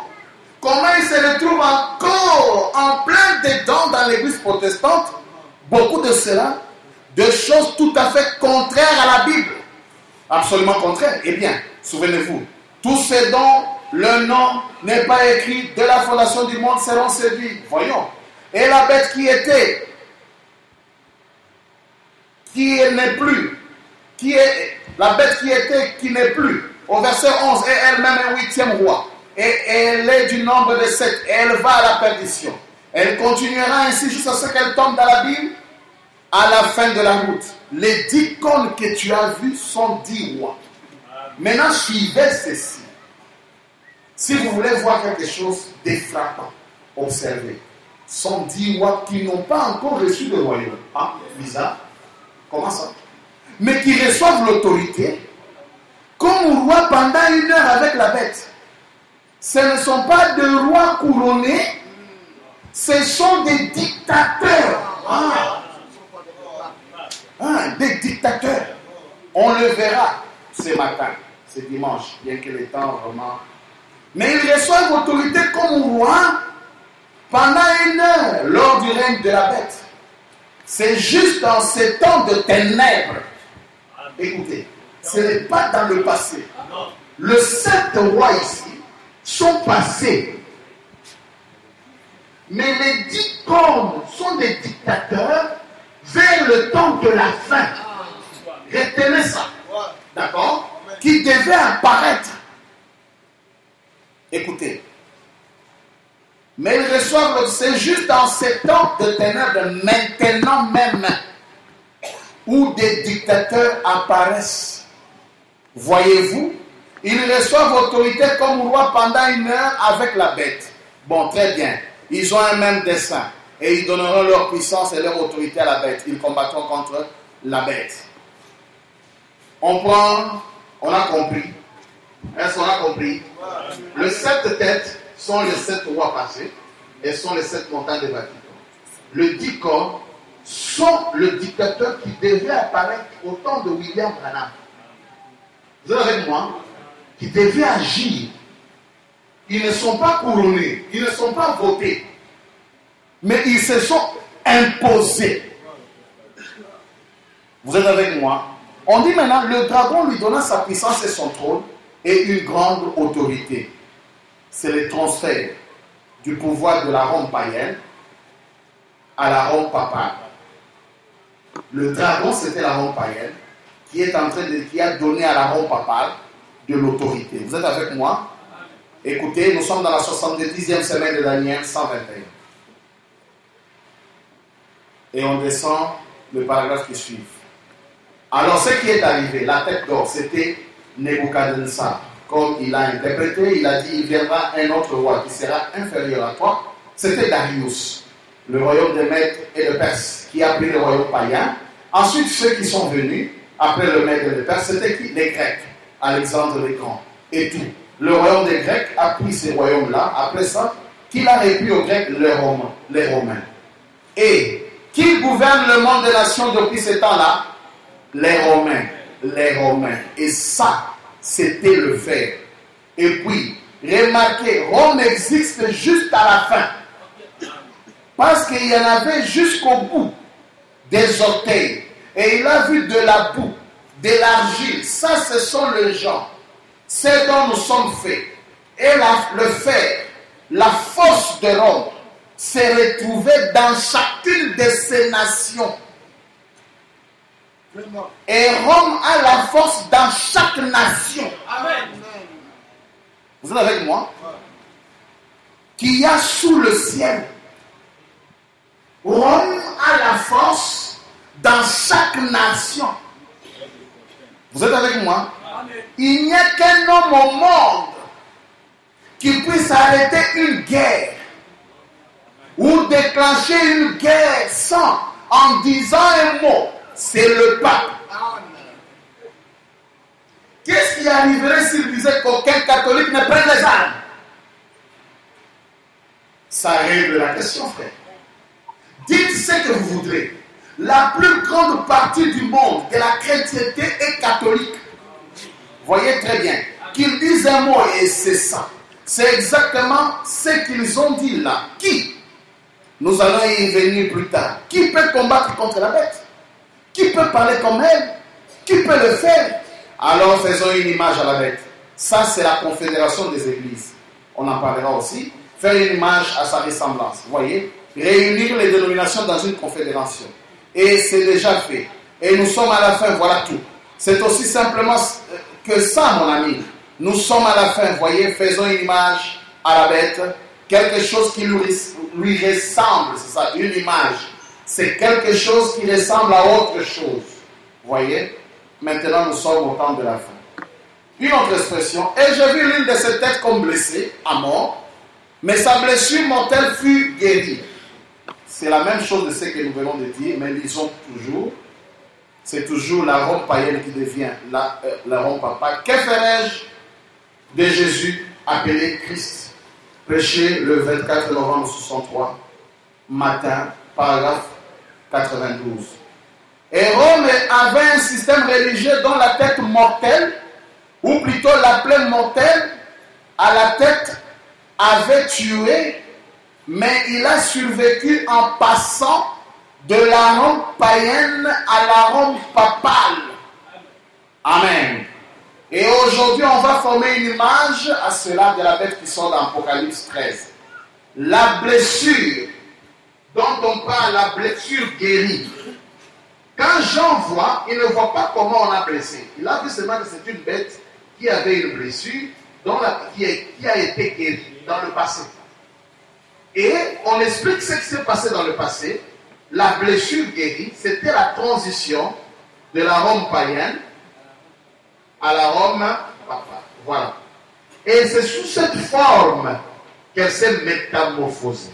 comment il se retrouve encore en plein dedans dans l'église protestante? Beaucoup de cela, de choses tout à fait contraires à la Bible. Absolument contraires. Eh bien, souvenez-vous, tous ces dont le nom n'est pas écrit de la fondation du monde seront séduits. Voyons. Et la bête qui était, qui n'est plus, qui est la bête qui était, qui n'est plus. Au verset 11, est elle-même un 8e roi. Et elle est du nombre de 7. Et elle va à la perdition. Elle continuera ainsi jusqu'à ce qu'elle tombe dans l'abîme à la fin de la route. Les 10 cônes que tu as vus sont 10 rois. Maintenant, suivez ceci. Si vous voulez voir quelque chose de frappant, observez. Sont 10 rois qui n'ont pas encore reçu de royaume. Ah, bizarre. Comment ça? Mais qui reçoivent l'autorité comme roi pendant 1 heure avec la bête. Ce ne sont pas des rois couronnés, ce sont des dictateurs. Des dictateurs. On le verra ce matin, ce dimanche, bien que le temps vraiment... Mais ils reçoivent l'autorité comme roi pendant 1 heure lors du règne de la bête. C'est juste dans ces temps de ténèbres. Écoutez, ce n'est pas dans le passé. Les 7 rois ici sont passés. Mais les 10 cônes sont des dictateurs vers le temps de la fin. Retenez ça. D'accord? Qui devaient apparaître. Écoutez. Mais ils reçoivent, c'est juste dans ces temps de ténèbres, maintenant même, où des dictateurs apparaissent. Voyez-vous, ils reçoivent autorité comme roi pendant 1 heure avec la bête. Bon, très bien. Ils ont un même dessein. Et ils donneront leur puissance et leur autorité à la bête. Ils combattront contre la bête. On a compris. Est-ce qu'on a compris? Les 7 têtes sont les 7 rois passés et sont les 7 montagnes de Vatican. Les 10 corps sont le dictateur qui devait apparaître au temps de William Branham. Vous êtes avec moi? Qui devait agir. Ils ne sont pas couronnés, ils ne sont pas votés, mais ils se sont imposés. Vous êtes avec moi? On dit maintenant, le dragon lui donna sa puissance et son trône et une grande autorité. C'est le transfert du pouvoir de la Rome païenne à la Rome papale. Le dragon, c'était la Rome païenne qui a donné à la Rome papale de l'autorité. Vous êtes avec moi? Écoutez, nous sommes dans la 70e semaine de Daniel 121. Et on descend le paragraphe qui suit. Alors, ce qui est arrivé, la tête d'or, c'était Nebuchadnezzar. Comme il a interprété, il a dit, il viendra un autre roi qui sera inférieur à toi. C'était Darius, le royaume des Mèdes et de Perse, qui a pris le royaume païen. Ensuite, ceux qui sont venus, après le Mède et le Perse, c'était qui? Les Grecs, Alexandre le Grand, et tout. Le royaume des Grecs a pris ces royaumes-là. Après ça, qu'il a répris aux Grecs les Romains. Et Qui gouverne le monde des nations depuis ce temps-là? Les Romains. Les Romains. Et ça, c'était le fait. Et puis, remarquez, Rome existe juste à la fin. Parce qu'il y en avait jusqu'au bout des orteils. Et il a vu de la boue, de l'argile. Ça, ce sont les gens. C'est dont nous sommes faits. Et le fer, la force de Rome, s'est retrouvée dans chacune de ces nations. Et Rome a la force dans chaque nation. Amen. Vous êtes avec moi? Qu'il y a sous le ciel. Rome a la force dans chaque nation. Vous êtes avec moi? Il n'y a qu'un homme au monde qui puisse arrêter une guerre ou déclencher une guerre en disant un mot. C'est le pape. Qu'est-ce qui arriverait s'il disait qu'aucun catholique ne prenne les armes? Ça règle la question, frère. Dites ce que vous voudrez. La plus grande partie du monde de la chrétienté est catholique. Voyez très bien. Qu'ils disent un mot et c'est ça. C'est exactement ce qu'ils ont dit là. Qui? Nous allons y venir plus tard. Qui peut combattre contre la bête? Qui peut parler comme elle? Qui peut le faire? Alors faisons une image à la bête. Ça, c'est la confédération des églises. On en parlera aussi. Faire une image à sa ressemblance. Vous voyez? Réunir les dénominations dans une confédération. Et c'est déjà fait. Et nous sommes à la fin, voilà tout. C'est aussi simplement que ça, mon ami. Nous sommes à la fin, voyez, faisons une image à la bête. Quelque chose qui lui ressemble, c'est ça, une image. C'est quelque chose qui ressemble à autre chose. Voyez? Maintenant, nous sommes au temps de la fin. Une autre expression. Et j'ai vu l'une de ses têtes comme blessée, à mort, mais sa blessure mortelle fut guérie. C'est la même chose de ce que nous venons de dire, mais lisons toujours. C'est toujours la Rome païenne qui devient la Rome papale. Que ferai-je de Jésus appelé Christ? Prêché le 24 novembre 63, matin, paragraphe 92. Et Rome avait un système religieux dont la tête mortelle, ou plutôt l'appelait mortelle, à la tête avait tué, mais il a survécu en passant de la Rome païenne à la Rome papale. Amen. Et aujourd'hui, on va former une image à cela de la bête qui sort dans Apocalypse 13. La blessure dont on parle, la blessure guérie. Quand Jean voit, il ne voit pas comment on a blessé. Il a vu seulement que c'est une bête qui avait une blessure qui a été guérie dans le passé. Et on explique ce qui s'est passé dans le passé. La blessure guérie, c'était la transition de la Rome païenne à la Rome papale. Voilà. Et c'est sous cette forme qu'elle s'est métamorphosée.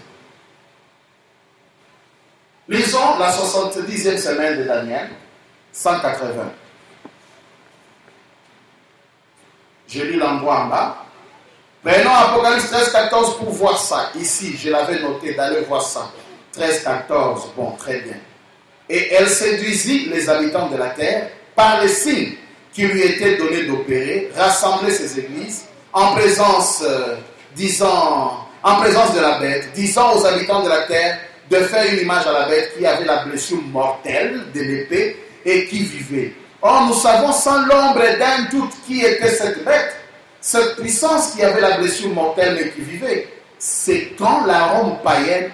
Lisons la 70e semaine de Daniel, 180. Je lis l'endroit en bas. Prenons Apocalypse 13, 14 pour voir ça. Ici, je l'avais noté d'aller voir ça. 13, 14, bon, très bien. Et elle séduisit les habitants de la terre par les signes qui lui étaient donnés d'opérer, rassembler ses églises en présence de la bête, disant aux habitants de la terre de faire une image à la bête qui avait la blessure mortelle de l'épée et qui vivait. Or, nous savons sans l'ombre d'un doute qui était cette bête, cette puissance qui avait la blessure mortelle et qui vivait. C'est quand la Rome païenne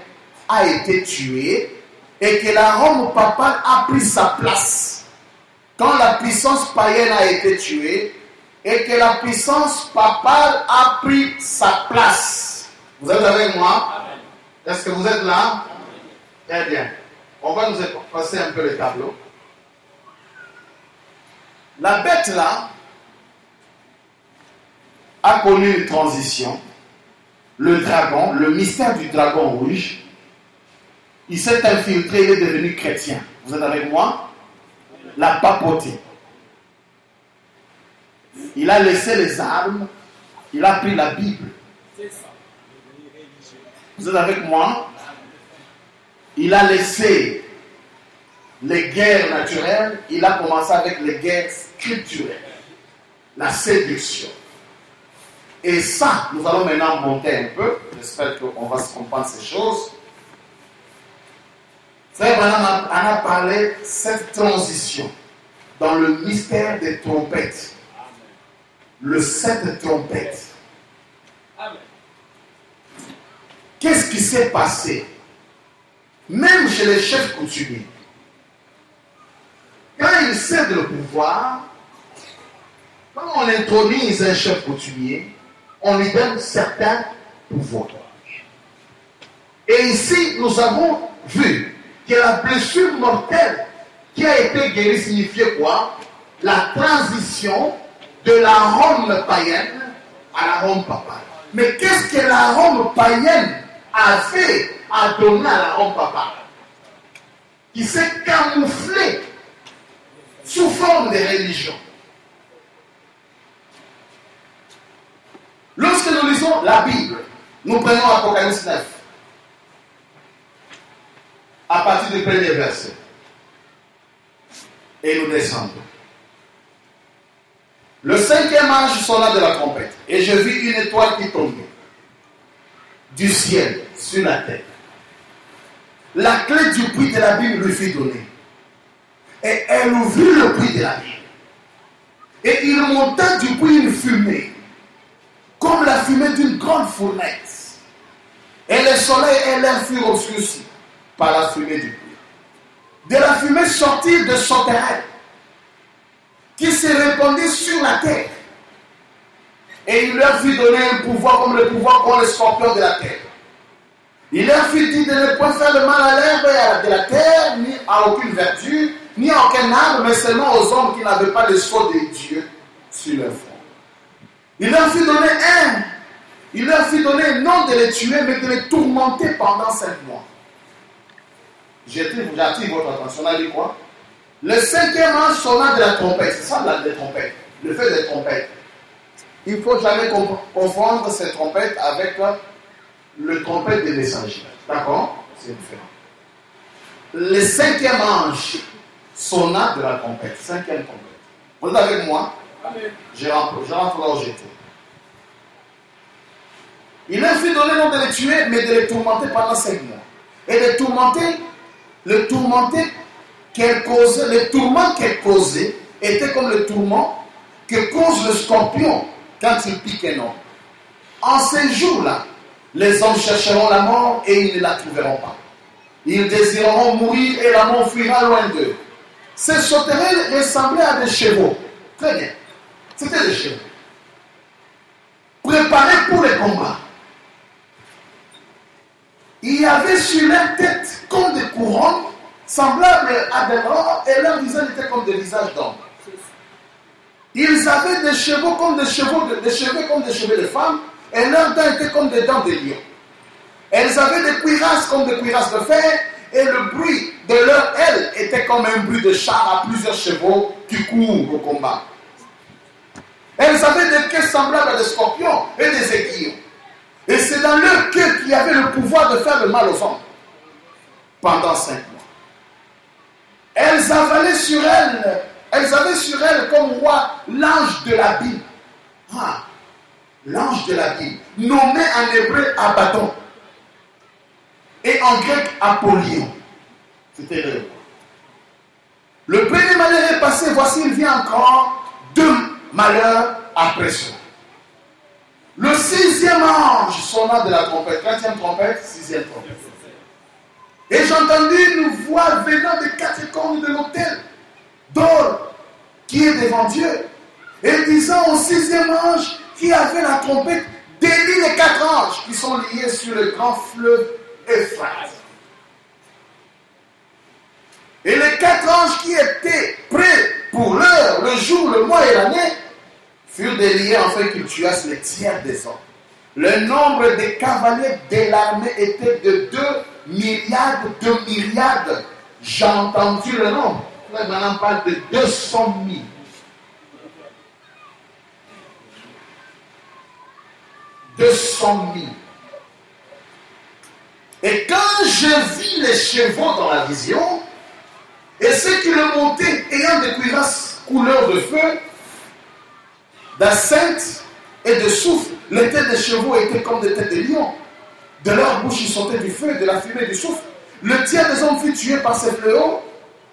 a été tuée et que la Rome papale a pris sa place. Quand la puissance païenne a été tuée et que la puissance papale a pris sa place. Vous êtes avec moi? Est-ce que vous êtes là? Très bien. On va nous passer un peu le tableau. La bête là a connu une transition. Le dragon, le mystère du dragon rouge, il s'est infiltré, il est devenu chrétien. Vous êtes avec moi? La papauté. Il a laissé les armes, il a pris la Bible. Vous êtes avec moi? Il a laissé les guerres naturelles, il a commencé avec les guerres scripturelles, la séduction. Et ça, nous allons maintenant monter un peu. J'espère qu'on va se comprendre ces choses. Frère Branham en a parlé de cette transition dans le mystère des trompettes. Le 7 trompettes. Qu'est-ce qui s'est passé? Même chez les chefs coutumiers, quand ils cèdent le pouvoir, quand on introduit un chef coutumier, on lui donne certains pouvoirs. Et ici, nous avons vu que la blessure mortelle qui a été guérie signifiait quoi? La transition de la Rome païenne à la Rome papale. Mais qu'est-ce que la Rome païenne a fait à donner à la Rome papale? Qui s'est camouflée sous forme de religion. Lorsque nous lisons la Bible, nous prenons Apocalypse 9, à partir du premier verset, et nous descendons. Le 5e ange sonna de la trompette, et je vis une étoile qui tombait du ciel sur la terre. La clé du puits de la Bible lui fut donnée, et elle ouvrit le puits de la Bible. Et il monta du puits une fumée, comme la fumée d'une grande fournaise. Et le soleil et l'air furent obscurcis par la fumée du puits. De la fumée sortit de son terrain, qui se répandit sur la terre. Et il leur fit donner un pouvoir comme le pouvoir qu'ont les scorpions de la terre. Il leur fit dit de ne point faire le mal à l'herbe et à de la terre, ni à aucune vertu, ni à aucun arbre, mais seulement aux hommes qui n'avaient pas le sceau de Dieu sur leur front. Il leur fit donner non de les tuer, mais de les tourmenter pendant 5 mois. J'attire votre attention. On a dit quoi? Le 5e ange sonna de la trompette. C'est ça la trompette. Le fait des trompettes. Il ne faut jamais confondre ces trompettes avec le trompette des messagers. D'accord? C'est différent. Le 5e ange sonna de la trompette. 5e trompette. Vous êtes avec moi? Je rentre là où j'étais. Il leur fit donner non de les tuer, mais de les tourmenter pendant 5 mois. Et les tourments qu'elle causait étaient comme le tourment que cause le scorpion quand il pique un homme. En ces jours-là, les hommes chercheront la mort et ils ne la trouveront pas. Ils désireront mourir et la mort fuira loin d'eux. Ces sauterelles ressemblaient à des chevaux. Très bien. C'était des chevaux. Préparés pour les combats. Il y avait sur leur tête comme des couronnes semblables à des l'or et leur visage était comme des visages d'hommes. Ils avaient des cheveux comme des cheveux de femmes et leurs dents étaient comme des dents de lion. Elles avaient des cuirasses comme des cuirasses de fer et le bruit de leurs ailes était comme un bruit de char à plusieurs chevaux qui courent au combat. Elles avaient des queues semblables à des scorpions et des aiguillons. Et c'est dans leur queue qu'il y avait le pouvoir de faire le mal aux hommes. Pendant 5 mois. Elles avaient sur elles comme roi l'ange de la Bible. Ah, l'ange de la Bible, nommé en hébreu Abaddon. Et en grec Apollyon. C'était le roi. Le premier malheur est passé, voici il vient encore 2 malheurs après cela. Le 6e ange sonna de la trompette. 4e trompette, 6e trompette. Et j'entendis une voix venant des 4 cornes de l'autel d'or qui est devant Dieu. Et disant au 6e ange qui avait la trompette, délie les 4 anges qui sont liés sur le grand fleuve Euphrate. Et les 4 anges qui étaient prêts pour l'heure, le jour, le mois et l'année, furent déliés afin qu'ils tuassent les tiers des hommes. Le nombre des cavaliers de l'armée était de 2 myriades. J'ai entendu le nombre. Là, maintenant, on parle de 200 000. 200 000. Et quand je vis les chevaux dans la vision, et qui remontaient ayant des cuirasses couleur de feu, d'acinthe et de soufre. Les têtes des chevaux étaient comme des têtes de lions. De leur bouche, il sortait du feu, de la fumée, du soufre. Le tiers des hommes fut tué par ces fléaux,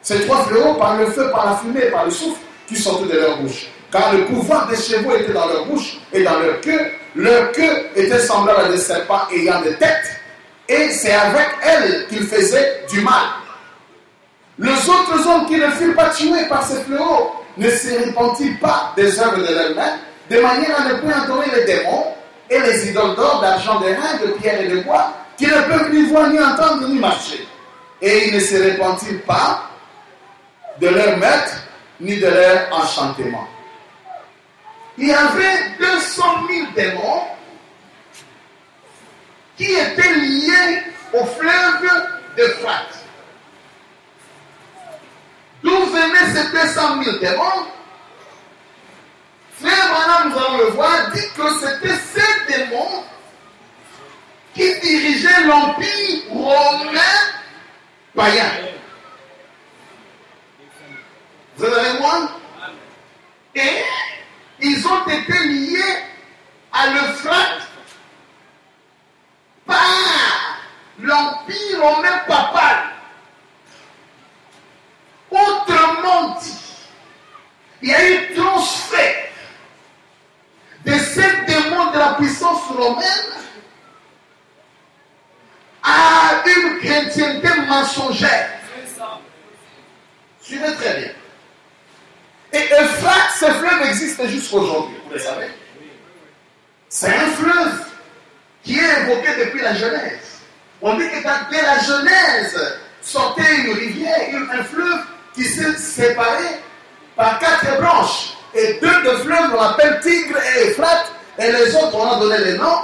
ces trois fléaux, par le feu, par la fumée et par le soufre qui sortaient de leur bouche. Car le pouvoir des chevaux était dans leur bouche et dans leur queue. Leur queue était semblable à des serpents ayant des têtes. Et c'est avec elles qu'ils faisaient du mal. Les autres hommes qui ne furent pas tués par ces fléaux ne se repentirent pas des œuvres de leurs mains, de manière à ne plus adorer les démons et les idoles d'or, d'argent, de reins, de pierre et de bois, qui ne peuvent ni voir, ni entendre, ni marcher. Et ils ne se repentirent pas de leur maître, ni de leur enchantement. Il y avait 200 000 démons qui étaient liés au fleuve d'Euphrate. D'où venaient ces 200 000 démons? Frère Branham, nous allons le voir, dit que c'était ces démons qui dirigeaient l'empire romain païen. Vous êtes avec moi? Et ils ont été liés à l'Euphrate par l'empire romain papal. Autrement dit, il y a eu transfert de ces démons de la puissance romaine à une chrétienté mensongère. Suivez très bien. Et Euphrate, ce fleuve existe jusqu'aujourd'hui, vous le savez. C'est un fleuve qui est évoqué depuis la Genèse. On dit que dès la Genèse sortait une rivière, un fleuve qui s'est séparé par 4 branches. Et 2 de fleuves, on appelle Tigre et Euphrate, et les autres, on a donné les noms.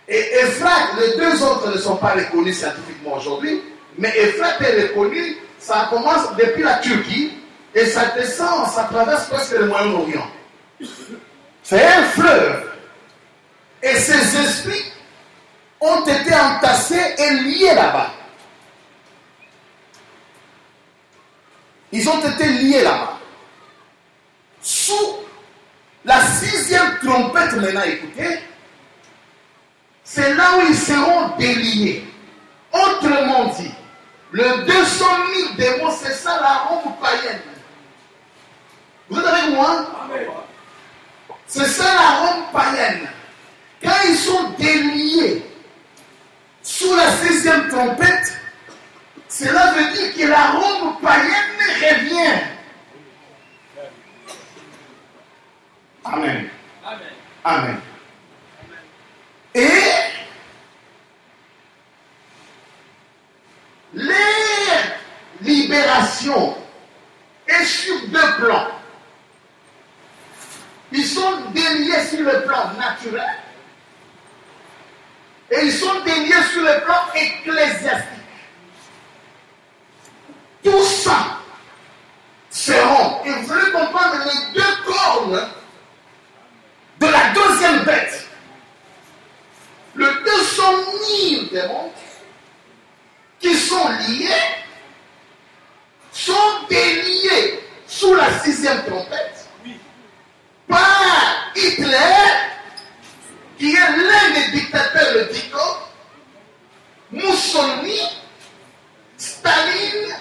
Et Euphrate, les 2 autres ne sont pas reconnus scientifiquement aujourd'hui, mais Euphrate est reconnu, ça commence depuis la Turquie, et ça descend, ça traverse presque le Moyen-Orient. C'est un fleuve. Et ces esprits ont été entassés et liés là-bas. Ils ont été liés là-bas. Sous la 6e trompette, maintenant écoutez, c'est là où ils seront déliés. Autrement dit, le 200 000 démons, c'est ça la Rome païenne. Vous êtes avec moi? C'est ça la Rome païenne. Quand ils sont déliés sous la 6e trompette, cela veut dire que la Rome païenne revient. Amen. Amen. Amen. Et les libérations est sur 2 plans. Ils sont déliés sur le plan naturel et ils sont déliés sur le plan ecclésiastique. Tout ça seront, et vous allez comprendre, les 2 cornes de la 2e bête. Le 200 000 démons qui sont liés sont déliés sous la 6e trompette par Hitler, qui est l'un des dictateurs le Dico, Mussolini, Staline,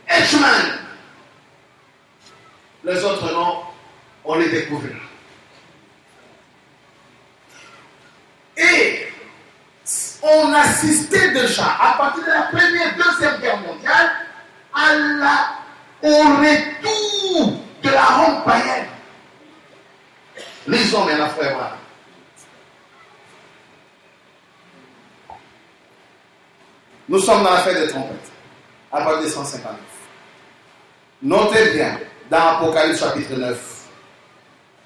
Eichmann. Les autres noms, on les découvrira. Et on assistait déjà, à partir de la Première, Deuxième Guerre mondiale, au retour de la Rome païenne. Lisons maintenant, frère Branham. Nous sommes dans la fête des trompettes, à partir de 159. Notez bien, dans Apocalypse chapitre 9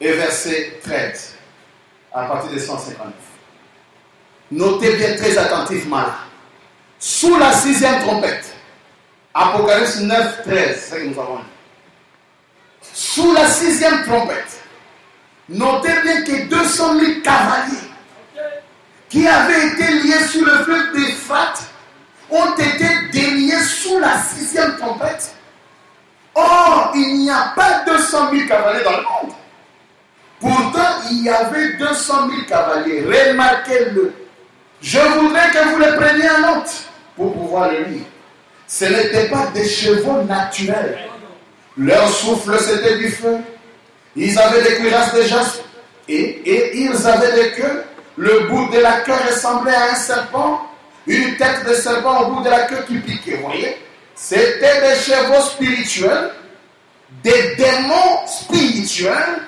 et verset 13, à partir de 159. Notez bien très attentivement là. Sous la 6e trompette, Apocalypse 9, 13, c'est ce que nous avons dit. Sous la 6e trompette, notez bien que 200 000 cavaliers qui avaient été liés sur le fleuve d'Euphrate ont été déliés sous la 6e trompette Or, il n'y a pas 200 000 cavaliers dans le monde. Pourtant, il y avait 200 000 cavaliers. Remarquez-le. Je voudrais que vous le preniez en note pour pouvoir le lire. Ce n'étaient pas des chevaux naturels. Leur souffle, c'était du feu. Ils avaient des cuirasses de jaspe et ils avaient des queues. Le bout de la queue ressemblait à un serpent. Une tête de serpent au bout de la queue qui piquait. Vous voyez? C'était des chevaux spirituels, des démons spirituels,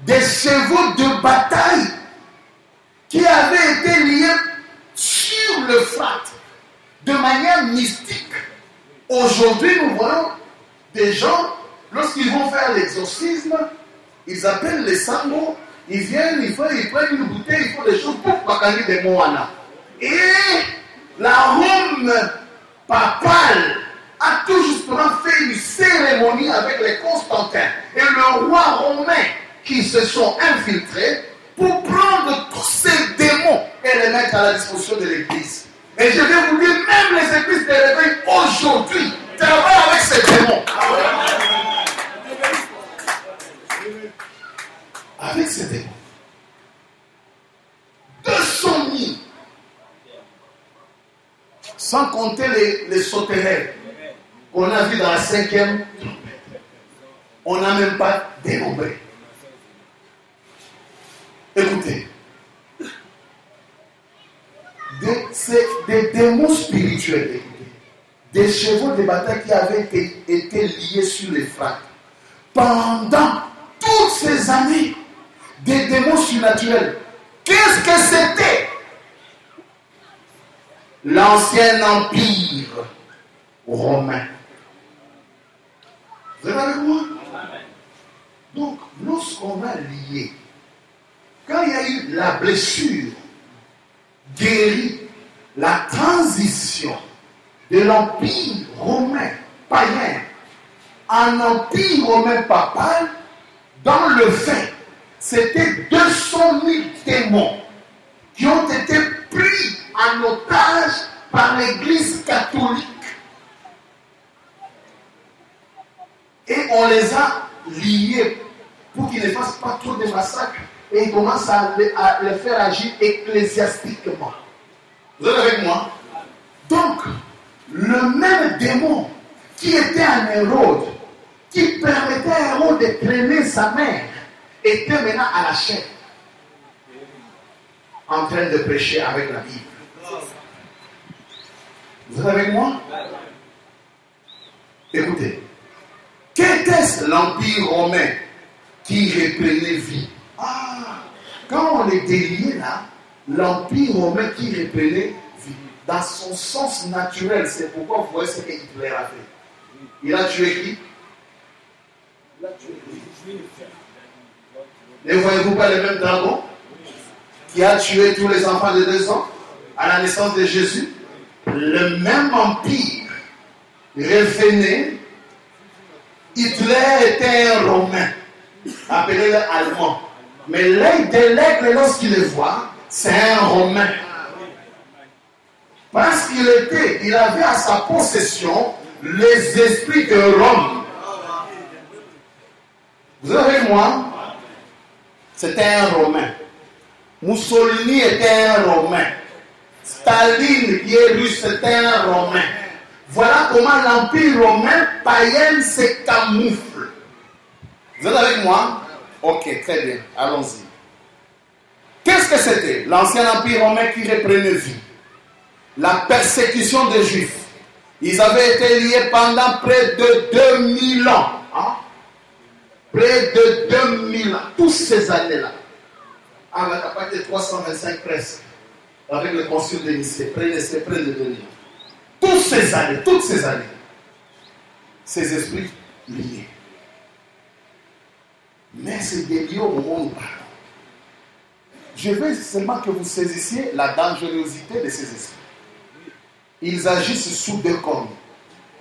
des chevaux de bataille qui avaient été liés sur l'Euphrate de manière mystique. Aujourd'hui, nous voyons des gens, lorsqu'ils vont faire l'exorcisme, ils appellent les sangos, ils viennent, ils prennent une bouteille, ils font des choses pour baccaner des moana. Et la Rome papale a tout justement fait une cérémonie avec les Constantins et le roi romain qui se sont infiltrés pour prendre tous ces démons et les mettre à la disposition de l'Église. Et je vais vous dire, même les églises de réveil aujourd'hui travaillent avec ces démons. Avec ces démons. 200 000. Sans compter les sauterelles qu'on a vus dans la 5e. On n'a même pas dénombré. Écoutez. C'est des démons spirituels, écoutez. Des chevaux de bataille qui avaient été liés sur les flaques. Pendant toutes ces années, des démons surnaturels. Qu'est-ce que c'était? L'ancien empire romain. Vous êtes avec moi? Donc, lorsqu'on a lié, quand il y a eu la blessure, guérit la transition de l'empire romain païen en empire romain papal, dans le fait, c'était 200 000 démons qui ont été pris en otage par l'Église catholique. Et on les a liés pour qu'ils ne fassent pas trop de massacres. Et ils commencent à les faire agir ecclésiastiquement. Vous êtes avec moi? Donc, le même démon qui était un Hérode, qui permettait à Hérode de traîner sa mère, était maintenant à la chaîne, en train de prêcher avec la Bible. Vous êtes avec moi? Écoutez, qu'était-ce l'Empire romain qui reprenait vie? Quand on est délié là, l'Empire romain qui reprenait vie, dans son sens naturel, c'est pourquoi vous voyez ce qu'Hitler a fait. Il a tué qui? Il a tué qui? Ne voyez-vous pas le même dragon qui a tué tous les enfants de 2 ans à la naissance de Jésus? Le même empire revenait. Hitler était un Romain, appelé l'Allemand. Mais l'œil de l'aigle, lorsqu'il le voit, c'est un Romain. Parce qu'il avait à sa possession les esprits de Rome. Vous avez moi? C'était un Romain. Mussolini était un Romain. Staline, qui est russe, c'était un Romain. Voilà comment l'Empire romain païen se camoufle. Vous êtes avec moi? Ok, très bien. Allons-y. Qu'est-ce que c'était? L'ancien Empire romain qui reprenait vie. La persécution des Juifs. Ils avaient été liés pendant près de 2000 ans. Hein? Près de 2000 ans. Toutes ces années-là. À la capacité de 325 presque. Avec le concile de Nicée. Près de 2000 ans. Toutes ces années, ces esprits liés. Mais c'est délié au moment où nous parlons. Je veux seulement que vous saisissiez la dangerosité de ces esprits. Ils agissent sous 2 cornes,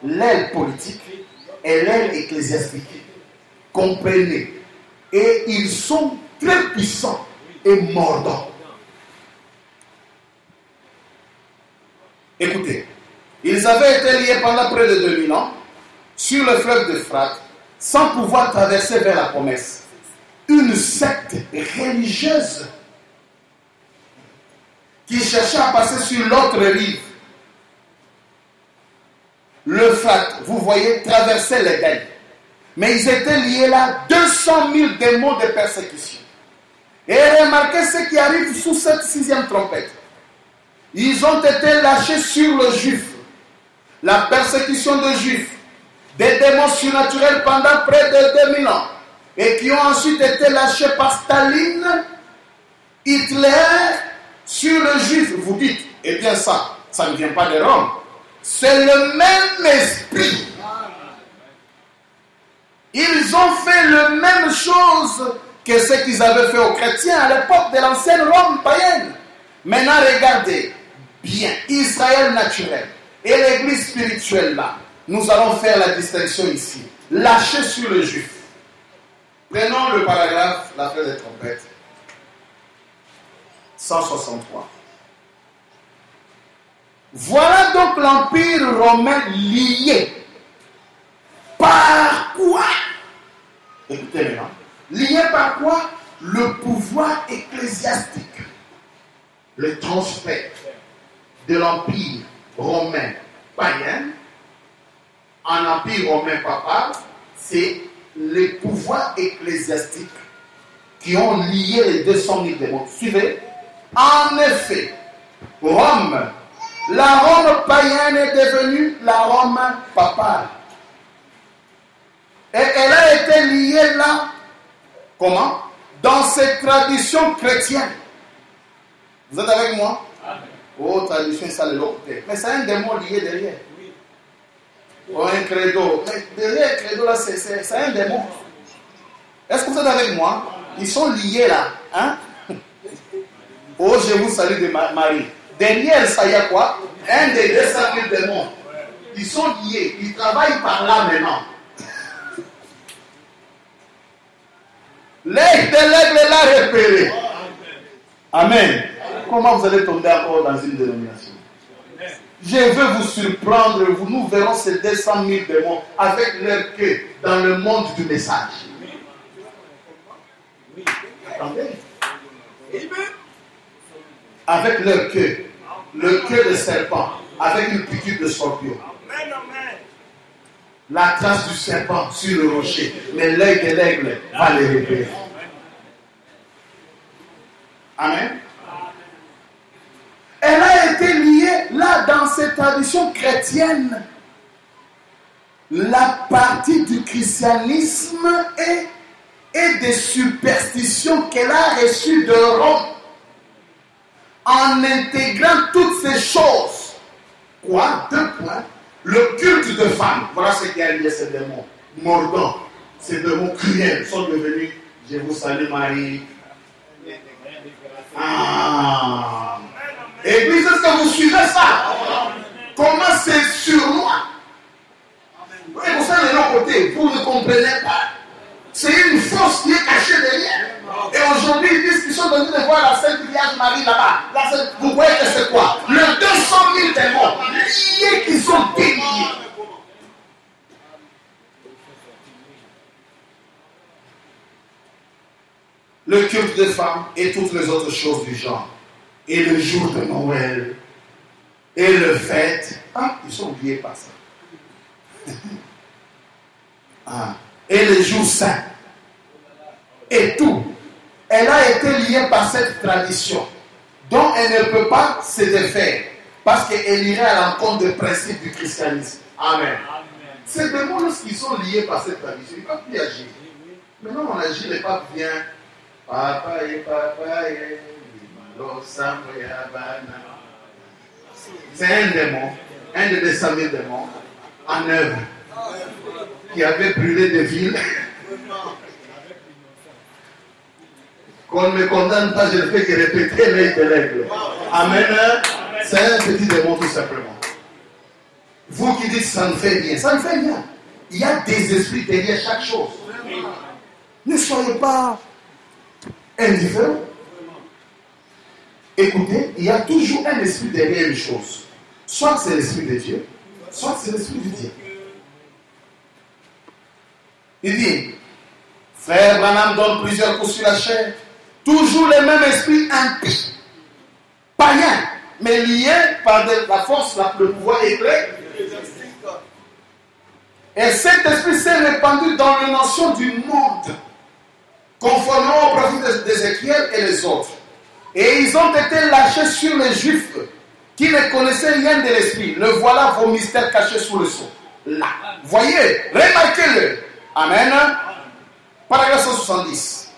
l'aile politique et l'aile ecclésiastique. Comprenez. Et ils sont très puissants et mordants. Écoutez. Ils avaient été liés pendant près de 2000 ans sur le fleuve d'Euphrate, sans pouvoir traverser vers la promesse. Une secte religieuse qui cherchait à passer sur l'autre rive. L'Euphrate, vous voyez, traversait l'Éden. Mais ils étaient liés là, 200 000 démons de persécution. Et remarquez ce qui arrive sous cette 6e trompette. Ils ont été lâchés sur le Juif. La persécution des Juifs. Des démons surnaturels pendant près de 2000 ans. Et qui ont ensuite été lâchés par Staline, Hitler, sur le Juif. Vous dites, eh bien ça ne vient pas de Rome. C'est le même esprit. Ils ont fait la même chose que ce qu'ils avaient fait aux chrétiens à l'époque de l'ancienne Rome païenne. Maintenant, regardez bien, Israël naturel et l'église spirituelle là. Nous allons faire la distinction ici. Lâcher sur le juif. Prenons le paragraphe, la fête des trompettes. 163. Voilà donc l'empire romain lié. Par quoi? Écoutez maintenant. Lié par quoi? Le pouvoir ecclésiastique. Le transfert de l'empire romain païen en empire romain papal, c'est les pouvoirs ecclésiastiques qui ont lié les 200 000 démons. Suivez. En effet, Rome, la Rome païenne est devenue la Rome papale. Et elle a été liée là, comment? Dans ses traditions chrétiennes. Vous êtes avec moi? Amen. Oh, tradition, ça de l'autre côté. Mais c'est un démon lié derrière. Oui. Oh, un credo. Mais derrière le credo là, c'est un démon. Est-ce que vous êtes avec moi? Ils sont liés là. Hein? Oh, je vous salue de Marie. Derrière ça, il y a quoi? Un des 200 000 démons. Ils sont liés. Ils travaillent par là maintenant. L'aigle de l'aigle l'a repéré. Amen. Comment vous allez tomber encore dans une dénomination? Je veux vous surprendre. Nous verrons ces 200 000 démons avec leur queue dans le monde du message. Attendez. Avec leur queue. Le queue de serpent. Avec une piqûre de scorpion. La trace du serpent sur le rocher. Mais l'œil de l'aigle va les repérer. Amen. Elle a été liée là dans ces traditions chrétiennes. La partie du christianisme et des superstitions qu'elle a reçues de Rome. En intégrant toutes ces choses. Quoi? 2 points. Le culte de femmes. Voilà ce qui a lié ces démons. Mordants. Ces démons cruels sont devenus, je vous salue Marie. Ah. Église, est-ce que vous suivez ça? Comment c'est sur moi? Et pour ça, de l'autre côté, vous ne comprenez pas. C'est une force qui est cachée derrière. Et aujourd'hui, ils disent qu'ils sont venus de voir la Sainte Vierge Marie là-bas. Vous voyez que c'est quoi? Le 200 000 démons liés qui sont déliés. Le culte des femmes et toutes les autres choses du genre. Et le jour de Noël. Et le fête. Ah, ils sont oubliés par ça. Ah. Et les jours saints. Et tout. Elle a été liée par cette tradition. dont elle ne peut pas se défaire. Parce qu'elle irait à l'encontre des principes du christianisme. Amen. Ces démons, lorsqu'ils sont liés par cette tradition, ils ne peuvent plus agir. Maintenant, on agit, les papes viennent. Papa et papa et c'est un démon, un des 200 000 démons en œuvre qui avait brûlé des villes. Qu'on ne me condamne pas, je ne fais que répéter l'œil de l'aigle. Amen. C'est un petit démon tout simplement. Vous qui dites ça ne fait rien, ça ne fait rien. Il y a des esprits derrière chaque chose. Ne soyez pas indifférents. Écoutez, il y a toujours un esprit derrière une chose. Soit c'est l'esprit de Dieu, soit c'est l'esprit du diable. Il dit, frère Branham donne plusieurs coups sur la chair. Toujours les mêmes esprits impies, païens, mais liés par la force, le pouvoir éclairé. Et cet esprit s'est répandu dans les nations du monde, conformément au prophète d'Ézéchiel et les autres. Et ils ont été lâchés sur les Juifs qui ne connaissaient rien de l'esprit. Le voilà vos mystères cachés sous le sceau. Là. Voyez, remarquez-le. Amen. Paragraphe 170.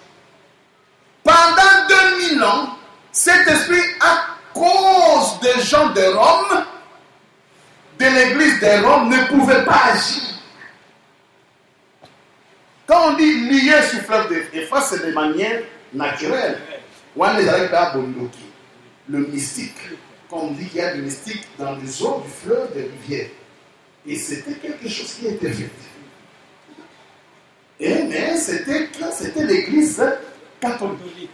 Pendant 2000 ans, cet esprit, à cause des gens de Rome, de l'église de Rome, ne pouvait pas agir. Quand on dit lié sur fleuve d'Euphrate, c'est de manière naturelle. Le mystique. Quand on dit qu'il y a du mystique dans les eaux du fleuve, des rivières. Et c'était quelque chose qui était fait. Mais c'était l'église catholique.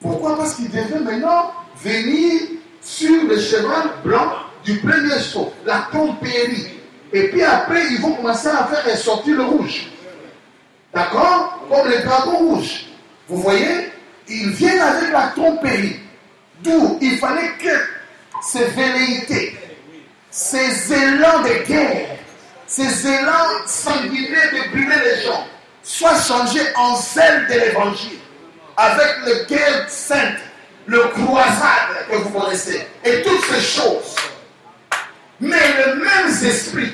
Pourquoi? Parce qu'il devait maintenant venir sur le cheval blanc du premier saut, la tempérie. Et puis après, ils vont commencer à faire ressortir le rouge. D'accord? Comme les dragons rouges. Vous voyez? Ils viennent avec la tromperie. D'où il fallait que ces velléités, ces élans de guerre, ces élans sanguinaires de brûler les gens, soient changés en zèle de l'évangile. Avec les guerres saintes, le croisade que vous connaissez, et toutes ces choses. Mais le même esprit.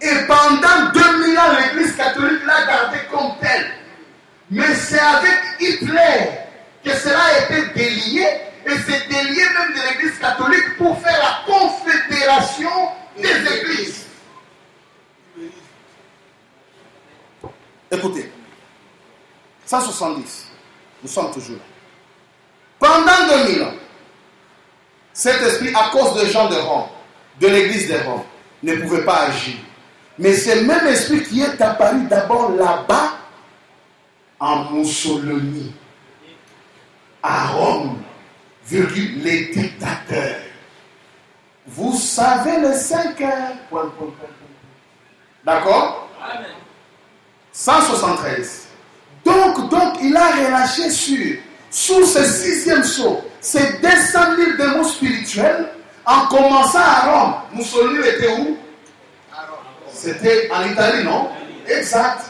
Et pendant 2000 ans, l'Église catholique l'a gardé comme tel. Mais c'est avec Hitler que cela a été délié, et c'est délié même de l'Église catholique pour faire la confédération des églises. Écoutez, 170, nous sommes toujours là. Pendant 2000 ans, cet esprit, à cause des gens de Rome, de l'Église de Rome, ne pouvait pas agir. Mais c'est le même esprit qui est apparu d'abord là-bas, en Mussolini, à Rome, virgule, les dictateurs. Vous savez les 5 heures. D'accord? 173. Donc, il a relâché sous ce 6e sceau, ces 200 000 démons spirituels, en commençant à Rome. Mussolini était où? C'était en Italie, non? Exact.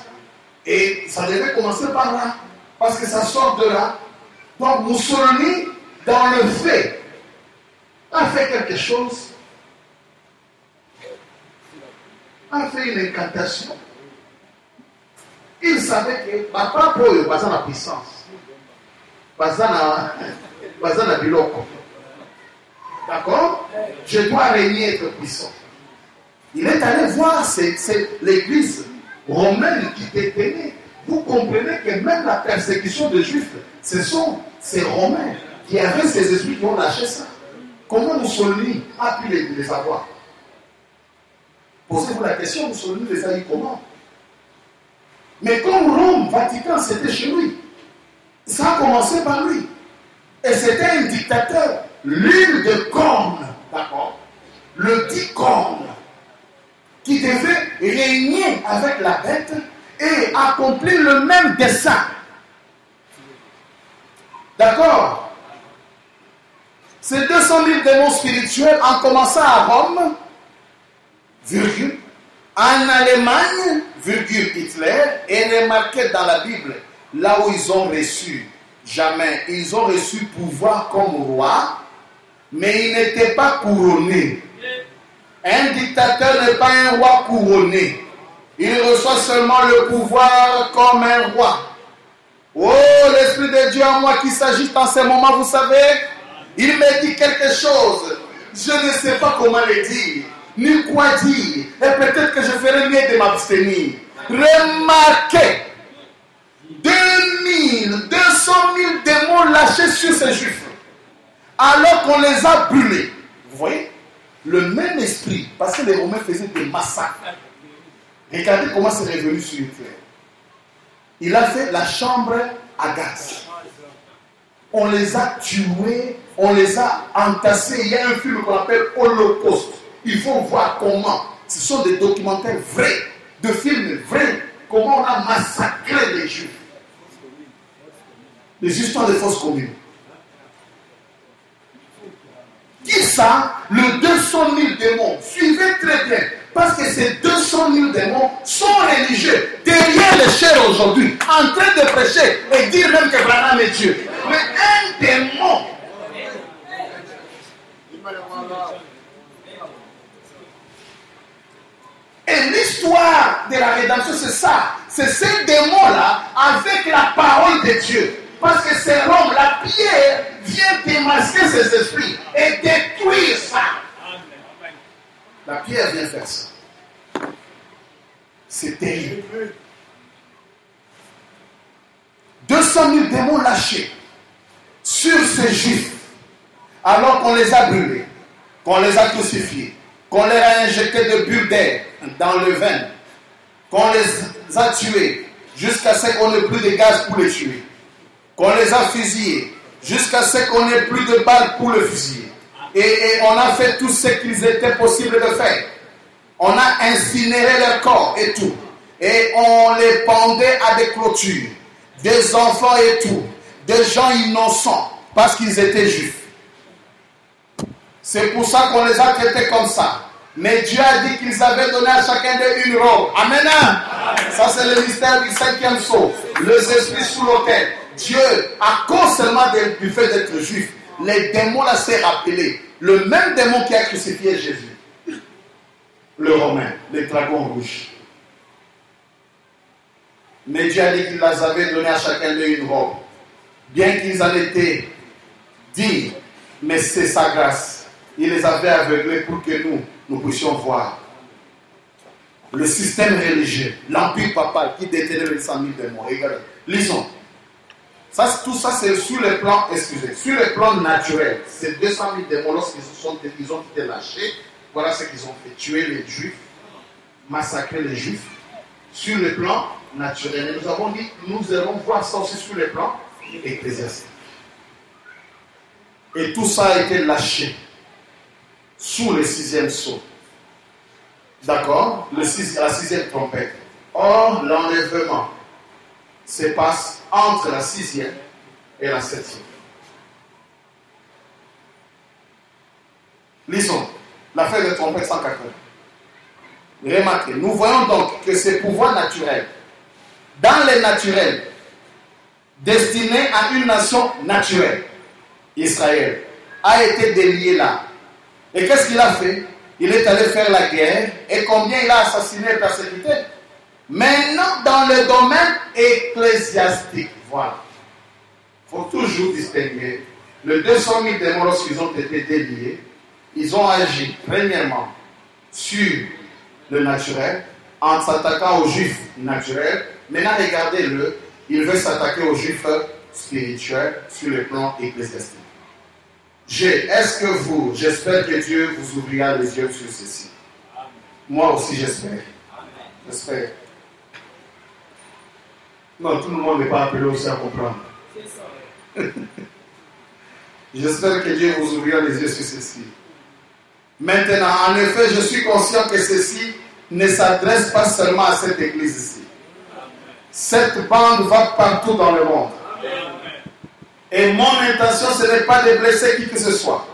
Et ça devait commencer par là, parce que ça sort de là. Donc Mussolini, dans le fait, a fait quelque chose, a fait une incantation. Il savait que papa Poyo pas la puissance, pas la biloko. D'accord? Je dois régner, être puissant. Il est allé voir c'est l'église romaine qui détenait. Vous comprenez que même la persécution des Juifs, ce sont ces Romains qui avaient ces esprits qui ont lâché ça. Comment Mussolini a pu les avoir? Posez-vous la question, Mussolini les a eu comment? Mais comme Rome, Vatican, c'était chez lui. Ça a commencé par lui. Et c'était un dictateur. L'île de cornes, d'accord? Le 10 cornes, qui devait régner avec la bête et accomplir le même dessein. D'accord? Ces 200 000 démons spirituels en commençant à Rome, virgule, en Allemagne, virgule, Hitler, et remarqué dans la Bible, là où ils ont reçu, jamais, ils ont reçu pouvoir comme roi, mais ils n'étaient pas couronnés. Un dictateur n'est pas un roi couronné. Il reçoit seulement le pouvoir comme un roi. Oh, l'Esprit de Dieu en moi qui s'agite en ce moment, vous savez, il me dit quelque chose. Je ne sais pas comment le dire, ni quoi dire. Et peut-être que je ferai mieux de m'abstenir. Remarquez, 200 000 démons lâchés sur ces Juifs, alors qu'on les a brûlés. Vous voyez? Le même esprit, parce que les Romains faisaient des massacres. Regardez comment c'est revenu sur Hitler. Il a fait la chambre à gaz. On les a tués, on les a entassés. Il y a un film qu'on appelle Holocauste. Il faut voir comment Ce sont des documentaires vrais, de films vrais. Comment on a massacré les Juifs. Les histoires de fausses communes. Qui ça? Le 200 000 démons. Suivez très bien. Parce que ces 200 000 démons sont religieux. Derrière les chairs aujourd'hui. En train de prêcher. Et dire même que Branham est Dieu. Mais un démon. Et l'histoire de la rédemption, c'est ça. C'est ces démons-là avec la parole de Dieu. Parce que c'est Rome, la pierre vient démasquer ces esprits et détruire ça. La pierre vient faire ça. C'est terrible. 200 000 démons lâchés sur ces Juifs, alors qu'on les a brûlés, qu'on les a crucifiés, qu'on leur a injecté de bulles d'air dans le veine, qu'on les a tués jusqu'à ce qu'on n'ait plus de gaz pour les tuer, qu'on les a fusillés jusqu'à ce qu'on n'ait plus de balles pour le fusiller. Et on a fait tout ce qu'il était possible de faire. On a incinéré leur corps et tout. Et on les pendait à des clôtures. Des enfants et tout. Des gens innocents parce qu'ils étaient juifs. C'est pour ça qu'on les a traités comme ça. Mais Dieu a dit qu'ils avaient donné à chacun d'eux une robe. Amen. Ça c'est le mystère du 5e sceau. Les esprits sous l'autel. Dieu, à cause seulement du fait d'être juif, les démons là s'est rappelé. Le même démon qui a crucifié Jésus. Le Romain, les dragons rouges. Mais Dieu a dit qu'il les avait donné à chacun d'eux une robe. Bien qu'ils en étaient dignes, mais c'est sa grâce. Il les avait aveuglés pour que nous puissions voir. Le système religieux, l'empire papal qui détenait les 100 000 démons. Regardez, lisons. Tout ça, c'est sur le plan, sur le plan naturel. Ces 200 000 démons, lorsqu'ils ont été lâchés, voilà ce qu'ils ont fait. Tuer les Juifs, massacrer les Juifs, sur le plan naturel. Et nous avons dit, nous allons voir ça aussi sur le plan ecclésiastique. Et tout ça a été lâché sous le 6e sceau. D'accord? La 6e trompette. Or, l'enlèvement se passe entre la 6e et la 7e. Lisons. L'affaire de trompette 180. Remarquez, nous voyons donc que ces pouvoirs naturels, dans les naturels, destinés à une nation naturelle, Israël, a été délié là. Et qu'est-ce qu'il a fait? Il est allé faire la guerre. Et combien il a assassiné et persécuté? Maintenant, dans le domaine ecclésiastique, voilà. Il faut toujours distinguer. Les 200 000 démons, lorsqu'ils ont été déliés, ils ont agi, premièrement, sur le naturel, en s'attaquant aux juifs naturels. Maintenant, regardez-le, il veut s'attaquer aux juifs spirituels sur le plan ecclésiastique. J'espère que Dieu vous ouvrira les yeux sur ceci. Moi aussi, j'espère. J'espère. Non, tout le monde n'est pas appelé aussi à comprendre. J'espère que Dieu vous ouvrira les yeux sur ceci. Maintenant, en effet, je suis conscient que ceci ne s'adresse pas seulement à cette église ici. Cette bande va partout dans le monde. Et mon intention, ce n'est pas de blesser qui que ce soit,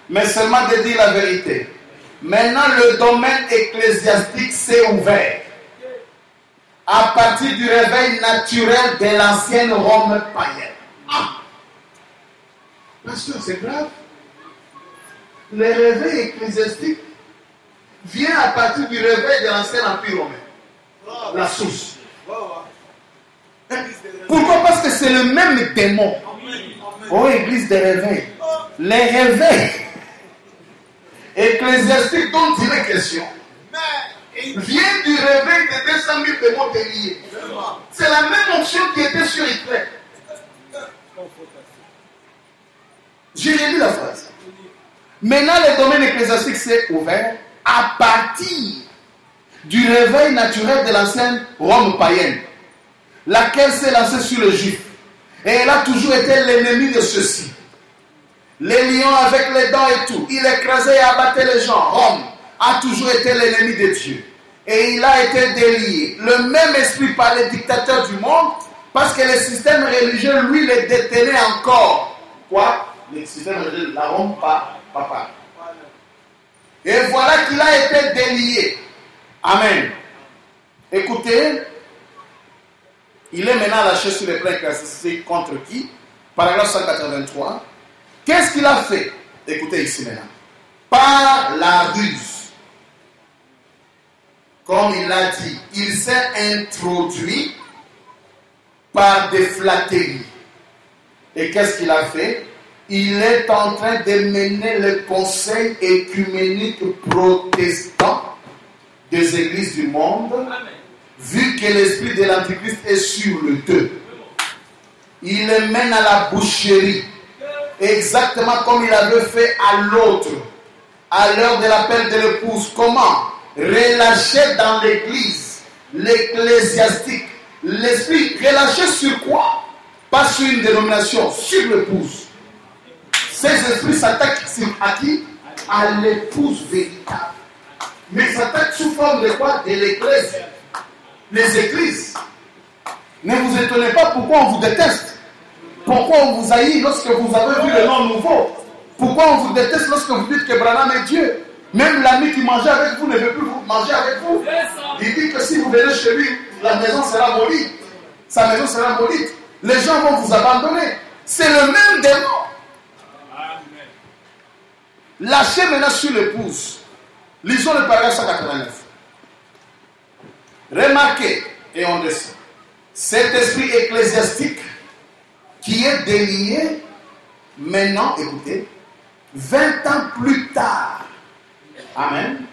mais seulement de dire la vérité. Maintenant, le domaine ecclésiastique s'est ouvert à partir du réveil naturel de l'ancienne Rome païenne. Ah! Pasteur, c'est grave. Le réveil ecclésiastique vient à partir du réveil de l'ancien empire romain. La source. Pourquoi? Parce que c'est le même démon. Oh, église de réveil. Les réveils ecclésiastiques dont il est question vient du réveil de 200 000 démons déliés. C'est la même onction qui était sur Hitler. J'ai lu la phrase. Maintenant, le domaine ecclésiastique s'est ouvert à partir du réveil naturel de l'ancienne Rome païenne, laquelle s'est lancée sur le juif. Et elle a toujours été l'ennemi de ceux-ci. Les lions avec les dents et tout. Il écrasait et abattait les gens. Rome, a toujours été l'ennemi de Dieu. Et il a été délié. Le même esprit par les dictateurs du monde, parce que le système religieux, lui, le détenait encore. Quoi? Le système religieux, la Rome, papa. Et voilà qu'il a été délié. Amen. Écoutez, il est maintenant lâché sur les plans ecclésiastiques contre qui? Paragraphe 183. Qu'est-ce qu'il a fait? Écoutez ici maintenant. Par la ruse. Comme il l'a dit, il s'est introduit par des flatteries. Et qu'est-ce qu'il a fait? Il est en train de mener le conseil écuménique protestant des églises du monde, vu que l'esprit de l'Antichrist est sur le deux. Il les mène à la boucherie, exactement comme il avait fait à l'autre, à l'heure de l'appel de l'épouse. Comment? Relâché dans l'église, l'ecclésiastique. L'esprit relâché sur quoi? Pas sur une dénomination, sur l'épouse. Ces esprits s'attaquent à qui? À l'épouse véritable. Mais s'attaquent sous forme de quoi? De l'église. Les églises. Ne vous étonnez pas pourquoi on vous déteste. Pourquoi on vous haït lorsque vous avez vu le nom nouveau. Pourquoi on vous déteste lorsque vous dites que Branham est Dieu. Même l'ami qui mangeait avec vous ne veut plus manger avec vous. Il dit que si vous venez chez lui, la maison sera maudite. Sa maison sera maudite. Les gens vont vous abandonner. C'est le même démon. Lâchez maintenant sur l'épouse. Lisons le paragraphe 189. Remarquez, et on descend. Cet esprit ecclésiastique qui est délié, maintenant, écoutez, 20 ans plus tard. Amen.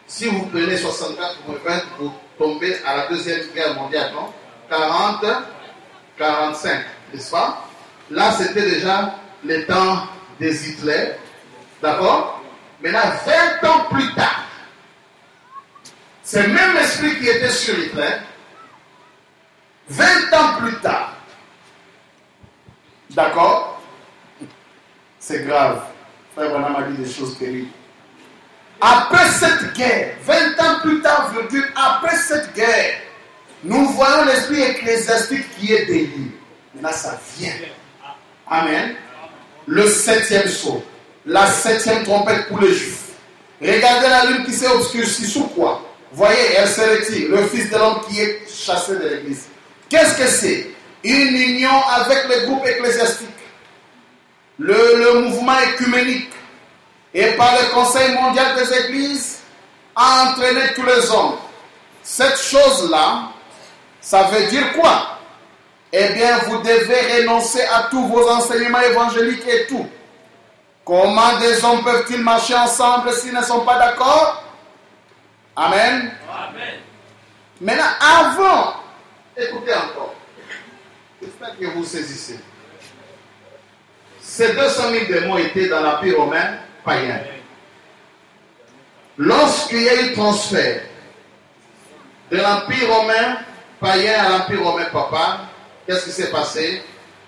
Si vous prenez 64 pour 20, vous tombez à la Deuxième Guerre mondiale, non? 40, 45, n'est-ce pas? Là, c'était déjà le temps des Hitler. D'accord? Maintenant, 20 ans plus tard, ce même esprit qui était sur Hitler, 20 ans plus tard, d'accord? C'est grave. Frère Branham a dit des choses terribles. Après cette guerre, 20 ans plus tard, après cette guerre, nous voyons l'esprit ecclésiastique qui est délié. Maintenant, ça vient. Amen. Le 7e sceau. La 7e trompette pour les Juifs. Regardez la lune qui s'est obscurcie sous quoi? Voyez, elle se retire. Le Fils de l'homme qui est chassé de l'église. Qu'est-ce que c'est? Une union avec le groupe ecclésiastique. Le mouvement écuménique. Et par le Conseil mondial des églises, a entraîné tous les hommes. Cette chose-là, ça veut dire quoi? Eh bien, vous devez renoncer à tous vos enseignements évangéliques et tout. Comment des hommes peuvent-ils marcher ensemble s'ils ne sont pas d'accord? Amen. Amen. Maintenant, avant, écoutez encore. J'espère que vous saisissez. Ces 200 000 démons étaient dans l'Empire romain païen. Lorsqu'il y a eu transfert de l'Empire romain païen à l'Empire romain papal, qu'est-ce qui s'est passé?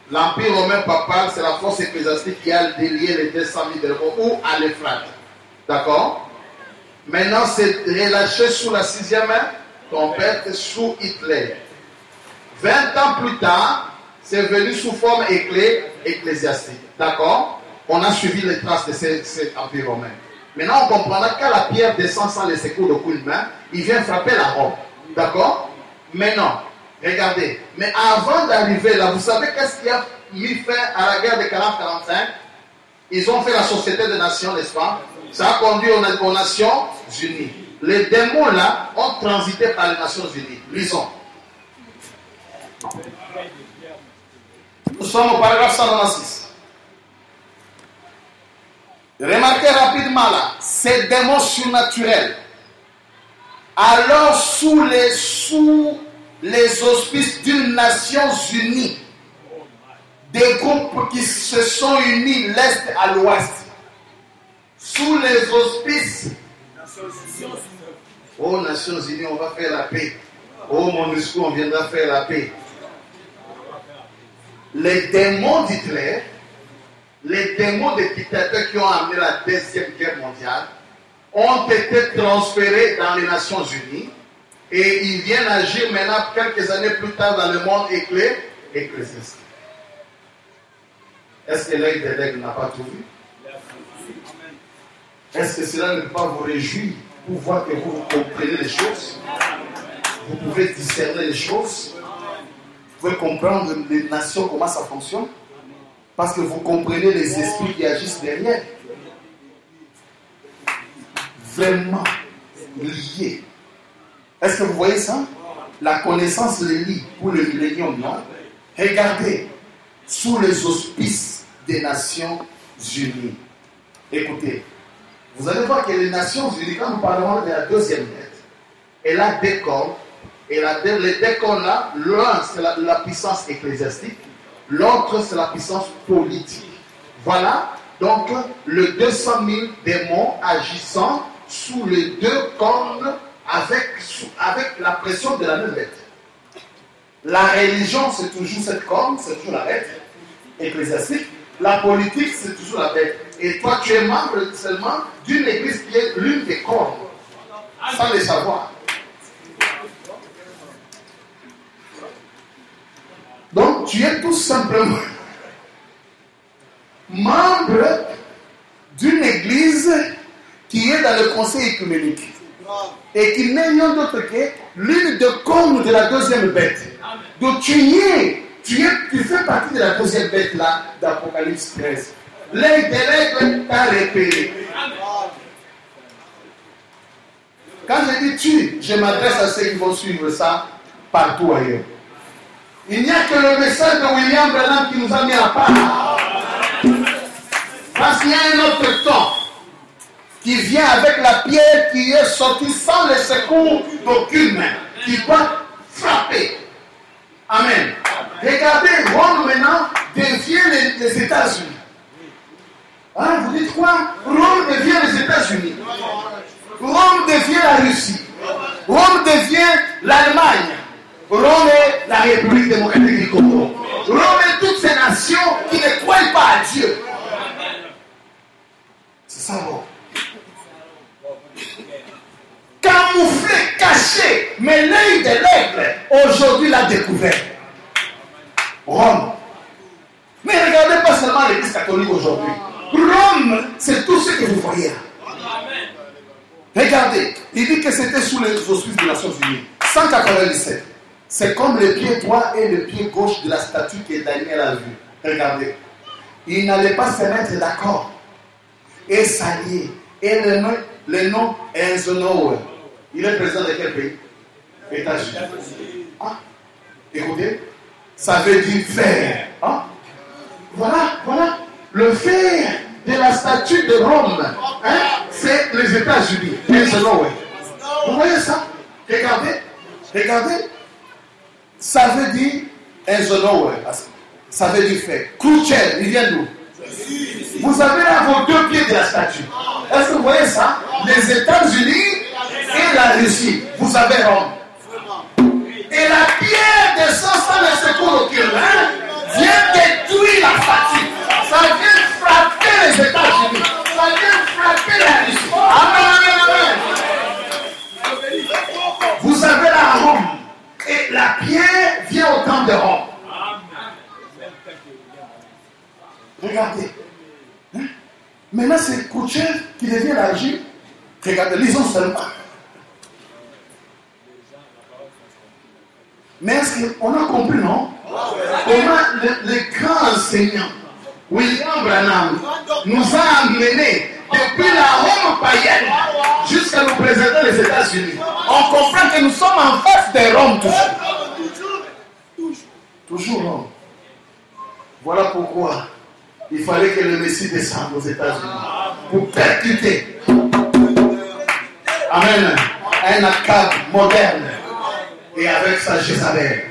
L'Empire romain papal, c'est la force ecclésiastique qui a délié les 200 000 démons ou à l'Euphrate. D'accord? Maintenant, c'est relâché sous la 6e trompette, sous Hitler. 20 ans plus tard, c'est venu sous forme ecclésiastique. D'accord? On a suivi les traces de cet empire romain. Maintenant, on comprendra que quand la pierre descend sans les secours de coup de main, il vient frapper la Rome. D'accord? Maintenant, regardez. Mais avant d'arriver là, vous savez qu'est-ce qui a mis fin à la guerre de 40-45? Ils ont fait la Société des Nations, n'est-ce pas? Ça a conduit aux Nations Unies. Les démons là ont transité par les Nations Unies. Lisons. Nous sommes au paragraphe 196. Remarquez rapidement là, ces démons surnaturels, alors sous les auspices d'une Nations Unies, des groupes qui se sont unis l'Est à l'Ouest, sous les auspices, oh Nations Unies, on va faire la paix. Oh MONUSCO, on viendra faire la paix. Les démons d'Hitler, les démons des dictateurs qui ont amené la 2e guerre mondiale, ont été transférés dans les Nations Unies et ils viennent agir maintenant quelques années plus tard dans le monde ecclésiastique. Est-ce que l'œil de l'aigle n'a pas tout vu? Est-ce que cela ne peut pas vous réjouir pour voir que vous comprenez les choses? Vous pouvez discerner les choses? Vous pouvez comprendre les nations, comment ça fonctionne? Parce que vous comprenez les esprits qui agissent derrière. Vraiment liés. Est-ce que vous voyez ça? La connaissance les lie pour le millénium, non? Regardez, sous les auspices des Nations Unies. Écoutez, vous allez voir que les Nations Unies, quand nous parlons de la deuxième lettre, elle a des corps, et les deux corps-là, l'un c'est la puissance ecclésiastique, l'autre c'est la puissance politique. Voilà, donc le 200 000 démons agissant sous les deux cornes avec la pression de la même lettre. La religion, c'est toujours cette corne, c'est toujours la lettre ecclésiastique. La politique, c'est toujours la lettre. Et toi, tu es membre seulement d'une église qui est l'une des cornes, sans le savoir. Donc, tu es tout simplement membre d'une église qui est dans le conseil écuménique et qui n'est rien d'autre que l'une des cornes de la deuxième bête. Donc, tu fais partie de la deuxième bête là d'Apocalypse 13. L'œil de l'aigle t'a repéré. Quand je dis tu, je m'adresse à ceux qui vont suivre ça partout ailleurs. Il n'y a que le message de William Branham qui nous a mis à part. Parce qu'il y a un autre temps qui vient avec la pierre qui est sortie sans le secours d'aucune main, qui va frapper. Amen. Regardez, Rome maintenant devient les États-Unis. Hein, vous dites quoi? Rome devient les États-Unis. Rome devient la Russie. Rome devient l'Allemagne. Rome est la République démocratique du Congo. Rome est toutes ces nations qui ne croient pas à Dieu. C'est ça, Rome. Camouflé, caché, mais l'œil de l'aigle, aujourd'hui, l'a découvert. Rome. Mais regardez pas seulement l'église catholique aujourd'hui. Rome, c'est tout ce que vous voyez. Regardez, il dit que c'était sous les auspices des Nations Unies. 197. C'est comme le pied droit et le pied gauche de la statue que Daniel a vue. Regardez. Ils n'allaient pas se mettre d'accord et s'allier. Et le nom Eisenhower. Il est président de quel pays? États-Unis. Ah, écoutez, ça veut dire fer. Ah, voilà. Le fer de la statue de Rome, hein, c'est les États-Unis. Eisenhower. Vous voyez ça? Regardez. Ça veut dire Eisenhower. Ça veut dire fer. Khrouchtchev, il vient d'où? Vous avez là vos deux pieds de la statue. Est-ce que vous voyez ça? Les États-Unis et la Russie. Vous avez Rome. Et la pierre descend sans le secours d'aucune main, vient détruire la statue. Ça vient frapper les États-Unis. Ça vient frapper la Russie. Amen. Vous avez la Rome. Et la pierre vient au temps de Rome. Regardez. Hein? Maintenant, c'est Khrouchtchev qui devient l'argile. Regardez, lisons seulement. Mais est-ce qu'on a compris, non? Comment le grand enseignant, William Branham, nous a amenés depuis la Rome païenne jusqu'à nous présenter les États-Unis. On comprend que nous sommes en face de Rome toujours. Toujours Rome. Voilà pourquoi il fallait que le Messie descende aux États-Unis pour percuter. Amen. Un Akab moderne. Et avec sa Jézabel.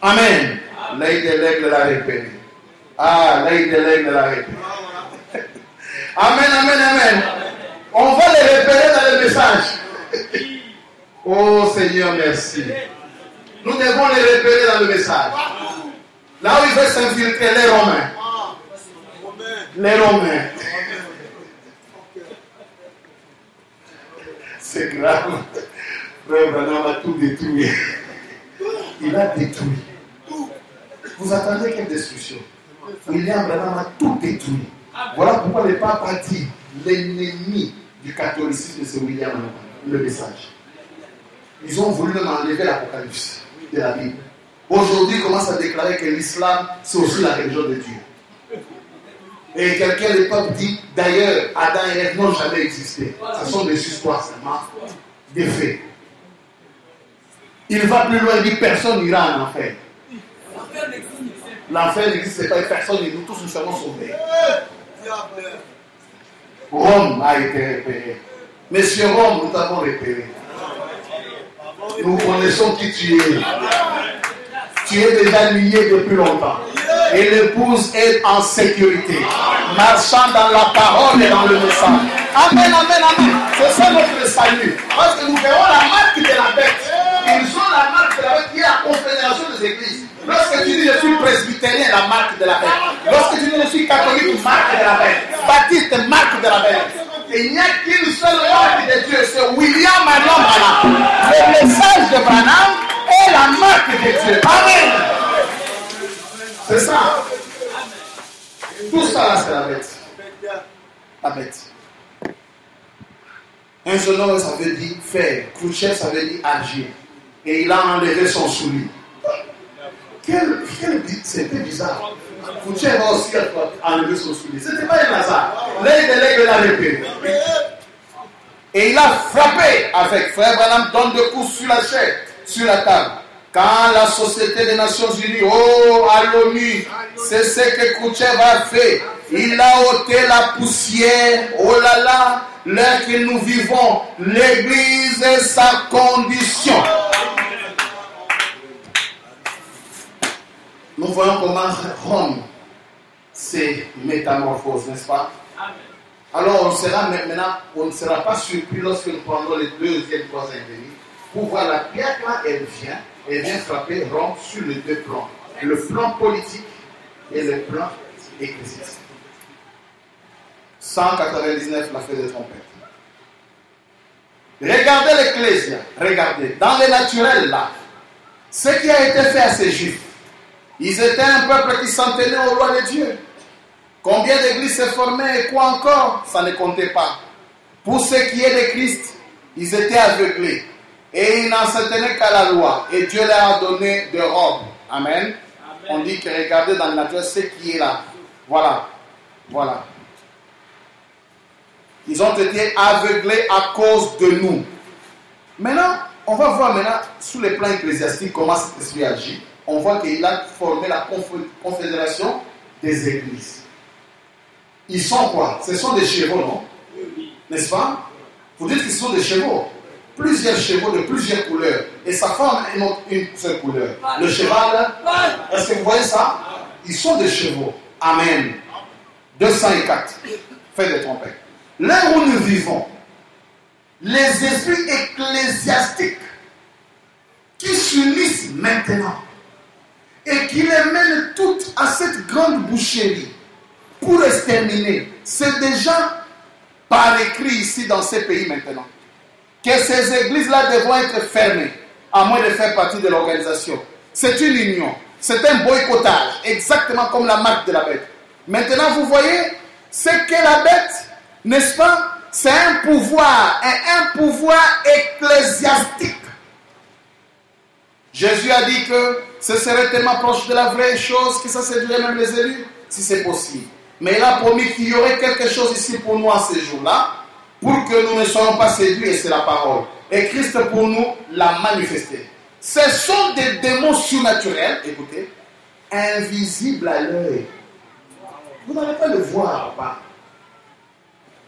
Amen. L'œil de l'aigle l'a repéré. Ah, l'œil de l'aigle l'a repéré. Amen. On va les repérer dans le message. Oh Seigneur, merci. Nous devons les repérer dans le message. Là où il veut s'infiltrer, les Romains. Les Romains. C'est grave. Frère Branham a tout détruit. Il a détruit. Vous attendez quelle destruction? William Branham a tout détruit. Voilà pourquoi le pape a dit l'ennemi du catholicisme, c'est William Branham, le message. Ils ont voulu même enlever l'Apocalypse de la Bible. Aujourd'hui, ils commencent à déclarer que l'islam, c'est aussi la religion de Dieu. Et quelqu'un, le pape dit, d'ailleurs, Adam et Ève n'ont jamais existé. Ce sont des histoires seulement, des faits. Il va plus loin, il dit, personne n'ira en enfer. L'enfer n'existe pas, personne, et nous tous nous serons sauvés. Rome a été repéré. Monsieur Rome, nous t'avons repéré. Nous connaissons qui tu es. Tu es déjà lié depuis longtemps. Et l'épouse est en sécurité. Marchant dans la parole et dans le message. Amen, amen, amen. C'est ça notre salut. Parce que nous verrons la marque de la bête. Ils ont la marque de la bête qui est la confédération des églises. Lorsque tu dis je suis presbytérien, la marque de la bête. Lorsque tu dis je suis catholique, marque de la bête. Baptiste, marque de la bête. Et il n'y a qu'une seule marque de Dieu, c'est William Marion Branham. Le message de Branham est la marque de Dieu. Amen. C'est ça. Tout ça là, c'est la bête. La bête. Un seul nom, ça veut dire faire. Khrouchtchev, ça veut dire agir. Et il a enlevé son soulier. C'était bizarre. Khrouchtchev a aussi enlevé son soulier. C'était pas un hasard. L'aigle l'a repéré. Et il a frappé avec. Frère Branham donne des coups sur la chair, sur la table. Quand la Société des Nations Unies, à l'ONU, c'est ce que Khrouchtchev a fait. Il a ôté la poussière. Oh là là, l'heure que nous vivons, l'Église est sa condition. Nous voyons comment Rome s'est métamorphose, n'est-ce pas? Alors on ne sera pas surpris lorsque nous prendrons les deuxième, troisième venir pour voir la pierre quand elle vient frapper Rome sur les deux plans. Le plan politique et le plan ecclésiastique. 199 la fête de trompette. Regardez l'Ecclésia, regardez, dans le naturel là, ce qui a été fait à ces Juifs. Ils étaient un peuple qui s'en tenait au roi de Dieu. Combien d'églises se formaient et quoi encore? Ça ne comptait pas. Pour ce qui est de Christ, ils étaient aveuglés. Et ils n'en se tenaient qu'à la loi. Et Dieu leur a donné des robes. Amen. Amen. On dit que regardez dans le naturel ce qui est là. Voilà. Voilà. Ils ont été aveuglés à cause de nous. Maintenant, on va voir maintenant, sous le plan ecclésiastique, comment cet esprit agit. On voit qu'il a formé la confédération des églises. Ils sont quoi? Ce sont des chevaux, non? N'est-ce pas? Vous dites qu'ils sont des chevaux. Plusieurs chevaux de plusieurs couleurs. Et ça forme une seule couleur. Le cheval, est-ce que vous voyez ça? Ils sont des chevaux. Amen. 204. Faites des trompettes. Là où nous vivons, les esprits ecclésiastiques qui s'unissent maintenant et qui les mènent toutes à cette grande boucherie pour exterminer, c'est déjà par écrit ici dans ces pays maintenant que ces églises-là devront être fermées à moins de faire partie de l'organisation. C'est une union, c'est un boycottage, exactement comme la marque de la bête. Maintenant vous voyez, c'est que la bête, n'est-ce pas, c'est un pouvoir ecclésiastique. Jésus a dit que ce serait tellement proche de la vraie chose que ça séduirait même les élus, si c'est possible. Mais il a promis qu'il y aurait quelque chose ici pour nous à ces jours-là, pour que nous ne soyons pas séduits, et c'est la parole. Et Christ pour nous l'a manifesté. Ce sont des démons surnaturels, écoutez, invisibles à l'œil. Vous n'allez pas le voir, pas.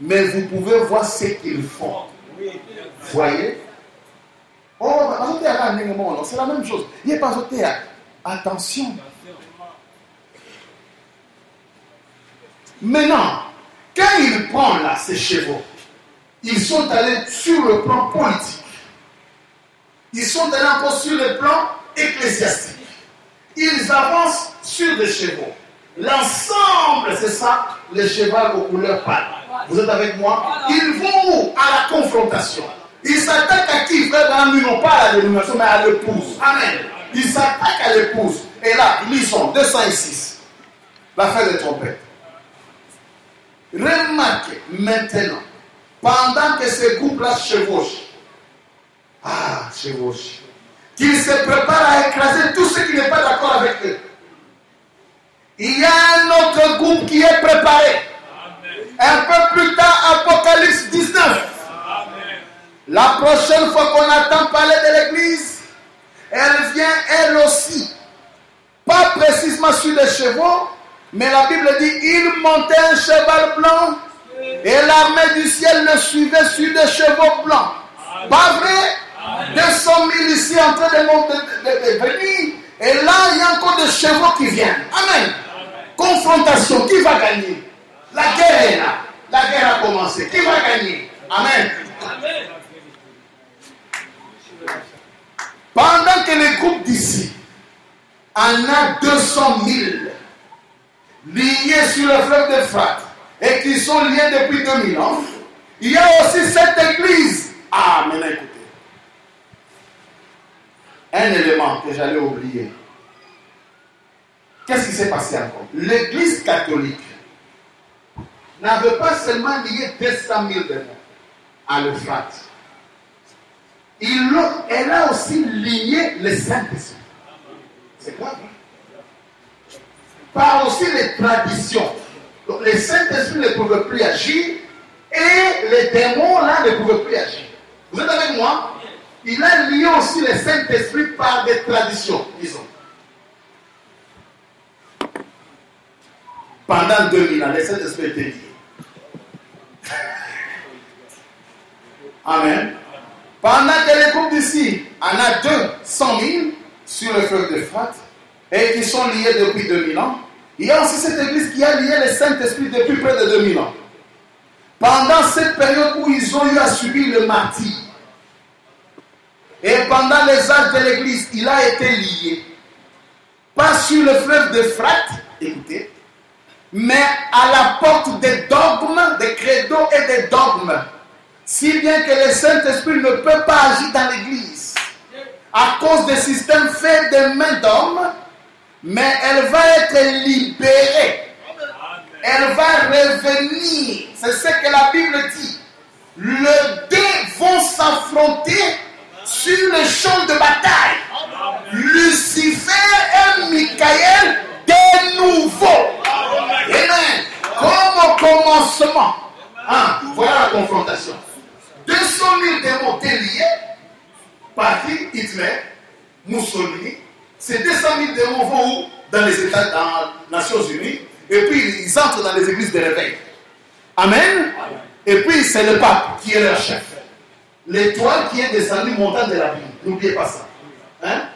Mais vous pouvez voir ce qu'ils font. Vous voyez? Oh, c'est la même chose. Il n'est pas au théâtre. Attention. Maintenant, quand il prend là ces chevaux, ils sont allés sur le plan politique. Ils sont allés encore sur le plan ecclésiastique. Ils avancent sur des chevaux. L'ensemble, c'est ça, les chevaux aux couleurs pâles. Vous êtes avec moi? Ils vont où? À la confrontation. Il s'attaque à qui, frère Branham? Non pas à la dénomination, mais à l'épouse. Amen. Il s'attaque à l'épouse. Et là, lisons 206. L'affaire des trompettes. Remarquez maintenant, pendant que ces groupes-là chevauchent, qu'ils se préparent à écraser tout ce qui n'est pas d'accord avec eux, il y a un autre groupe qui est préparé. Un peu plus tard, Apocalypse 19. Amen. La prochaine fois qu'on entend parler de l'église, elle vient elle aussi, pas précisément sur des chevaux, mais la Bible dit, il montait un cheval blanc et l'armée du ciel le suivait sur des chevaux blancs. Amen. Pas vrai? 200 000 ici en train de venir, et là il y a encore des chevaux qui viennent. Amen. Confrontation, qui va gagner? La guerre est là. La guerre a commencé. Qui va gagner? Amen. Amen. Pendant que les groupes d'ici en a 200 000 liés sur le fleuve d'Euphrate et qui sont liés depuis 2000 ans, il y a aussi cette église. Ah, maintenant écoutez. Un élément que j'allais oublier. Qu'est-ce qui s'est passé encore? L'église catholique n'avait pas seulement lié 200 000 démons à l'Euphrate. Elle a aussi lié le Saint-Esprit. C'est grave. Par aussi les traditions. Donc le Saint-Esprit ne pouvait plus agir et les démons là ne pouvaient plus agir. Vous êtes avec moi? Il a lié aussi le Saint-Esprit par des traditions, disons. Pendant 2000 ans, le Saint-Esprit était lié. Amen. Pendant que les groupes d'ici en a 200 000 sur le fleuve d'Euphrate et qui sont liés depuis 2000 ans, il y a aussi cette église qui a lié le Saint-Esprit depuis près de 2000 ans. Pendant cette période où ils ont eu à subir le martyre, et pendant les âges de l'église, il a été lié, pas sur le fleuve d'Euphrate, écoutez, mais à la porte des dogmes, des credos et des dogmes. Si bien que le Saint-Esprit ne peut pas agir dans l'église à cause des systèmes faits de mains d'hommes, mais elle va être libérée. Elle va revenir. C'est ce que la Bible dit. Les deux vont s'affronter sur le champ de bataille. Lucifer et Michael de nouveau. Amen. Comme au commencement. Voilà la confrontation. 200 000 démons liés par Hitler, Mussolini. Ces 200 000 démons vont où? Dans les États, dans les Nations Unies. Et puis ils entrent dans les églises de réveil. Amen. Et puis c'est le pape qui est leur chef. L'étoile qui est descendue montant de la Bible. N'oubliez pas ça. Hein?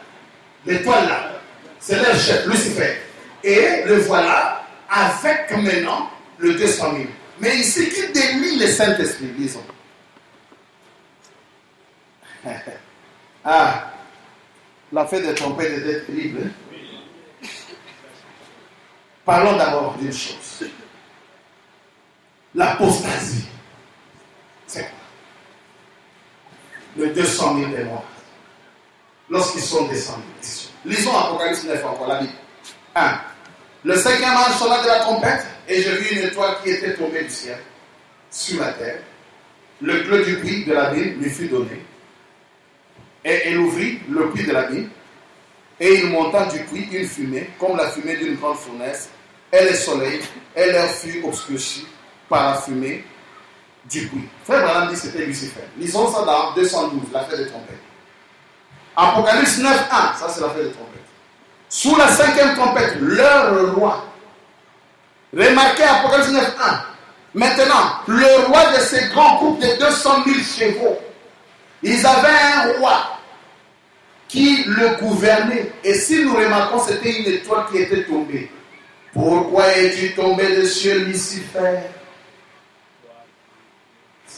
L'étoile là, c'est leur chef, Lucifer. Et le voilà avec maintenant le 200 000. Mais ici, qui délie le Saint-Esprit, disons. L'affaire des trompettes était terrible. Parlons d'abord d'une chose. L'apostasie. C'est quoi? Le 200 000 démons. Lorsqu'ils sont descendus. Lisons Apocalypse 9 encore, la Bible. 1. Le 5e ange sonna de la trompette, et je vis une étoile qui était tombée du ciel, sur la terre. Le bleu du puits de la Bible lui fut donné. Et elle ouvrit le puits de la Bible, et il monta du puits une fumée, comme la fumée d'une grande fournaise, et le soleil, et l'air fut obscurci par la fumée du puits. Frère Branham dit que c'était Lucifer. Lisons ça dans 212, l'affaire des trompettes. Apocalypse 9, 1, ça c'est l'affaire des trompettes. Sous la 5e trompette, leur roi. Remarquez Apocalypse 9, 1. Maintenant, le roi de ces grands groupes de 200 000 chevaux, ils avaient un roi qui le gouvernait. Et si nous remarquons, c'était une étoile qui était tombée. Pourquoi es-tu tombé de cieux, Lucifer?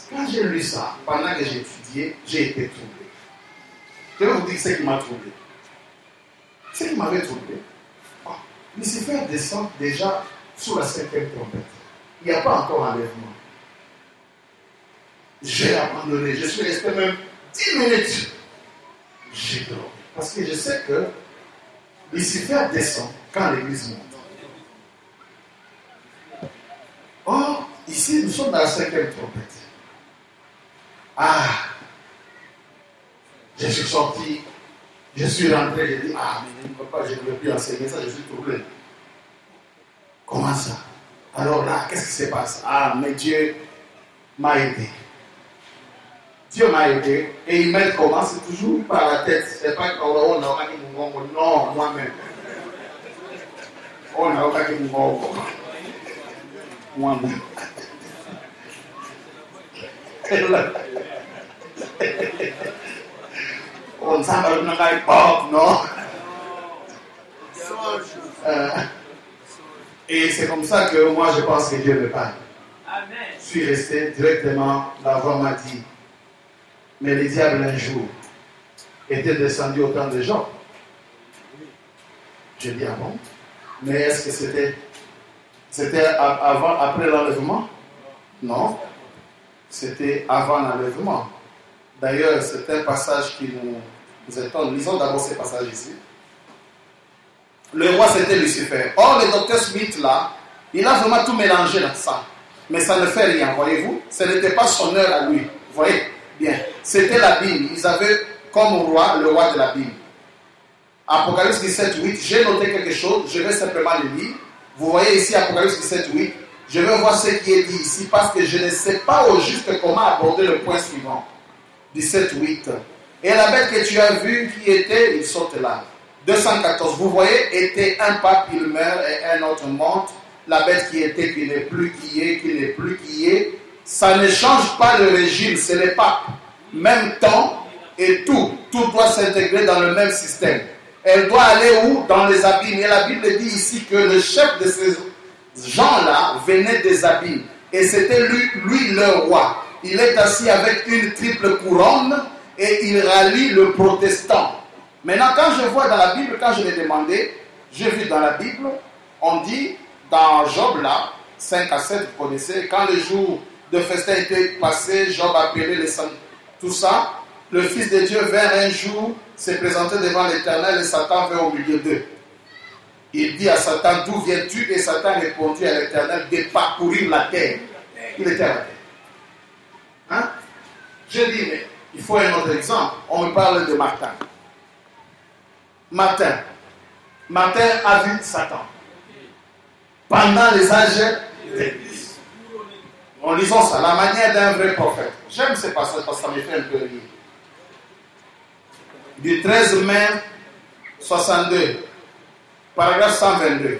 Quand j'ai lu ça, pendant que j'ai étudié, j'ai été troublé. Je vais vous dire ce qui m'a troublé. Ce qui m'avait troublé, Lucifer descend déjà sous la 5e trompette. Il n'y a pas encore enlèvement. J'ai abandonné. Je suis resté même 10 minutes. J'ai dormi. Parce que je sais que Lucifer descend quand l'église monte. Or, ici, nous sommes dans la 5e trompette. Ah! Je suis sorti, je suis rentré, j'ai dit, ah, mais papa, je ne veux plus enseigner ça, je suis troublé. Comment ça? Alors là, qu'est-ce qui se passe? Ah, mais Dieu m'a aidé. Dieu m'a aidé. Et il m'aide comment? C'est toujours par la tête. C'est pas qu'on a un non, moi-même. On a un moi-même. On s'en non. Et c'est comme ça que moi je pense que Dieu me parle. Je suis resté directement, la voix m'a dit, mais le diable un jour était descendu au temps de Jean. Je dis, ah bon? Mais est-ce que c'était avant, après l'enlèvement? Non, c'était avant l'enlèvement. D'ailleurs, c'est un passage qui nous étonne. Lisons d'abord ce passage ici. Le roi, c'était Lucifer. Or, le docteur Smith, là, il a vraiment tout mélangé dans ça. Mais ça ne fait rien, voyez-vous. Ce n'était pas son heure à lui. Vous voyez? Bien. C'était la Bible. Ils avaient comme roi, le roi de la Bible. Apocalypse 17, 8. J'ai noté quelque chose. Je vais simplement le lire. Vous voyez ici, Apocalypse 17, 8. Je vais voir ce qui est dit ici parce que je ne sais pas au juste comment aborder le point suivant. 17, 8. Et la bête que tu as vue qui était, il saute là. 214. Vous voyez, était un pape, il meurt et un autre monte. La bête qui était, qui n'est plus qui est, qui n'est plus qui est. Ça ne change pas le régime, c'est le pape. Même temps et tout. Tout doit s'intégrer dans le même système. Elle doit aller où? Dans les abîmes. Et la Bible dit ici que le chef de ces gens-là venait des abîmes. Et c'était lui leur roi. Il est assis avec une triple couronne et il rallie le protestant. Maintenant, quand je vois dans la Bible, quand je l'ai demandé, j'ai vu dans la Bible, on dit dans Job là, 5 à 7, vous connaissez, quand le jour de festin était passé, Job a appelé les saints, tout ça, le Fils de Dieu vint un jour se présenter devant l'Éternel et Satan vint au milieu d'eux. Il dit à Satan, d'où viens-tu? Et Satan répondit à l'Éternel, de parcourir la terre. Il était à la terre. Hein? Je dis, mais il faut un autre exemple. On me parle de Martin. Martin a vu Satan pendant les âges d'Église. En lisant ça, la manière d'un vrai prophète. J'aime ce passage parce que ça me fait un peu rire. Du 13 mai 62, paragraphe 122.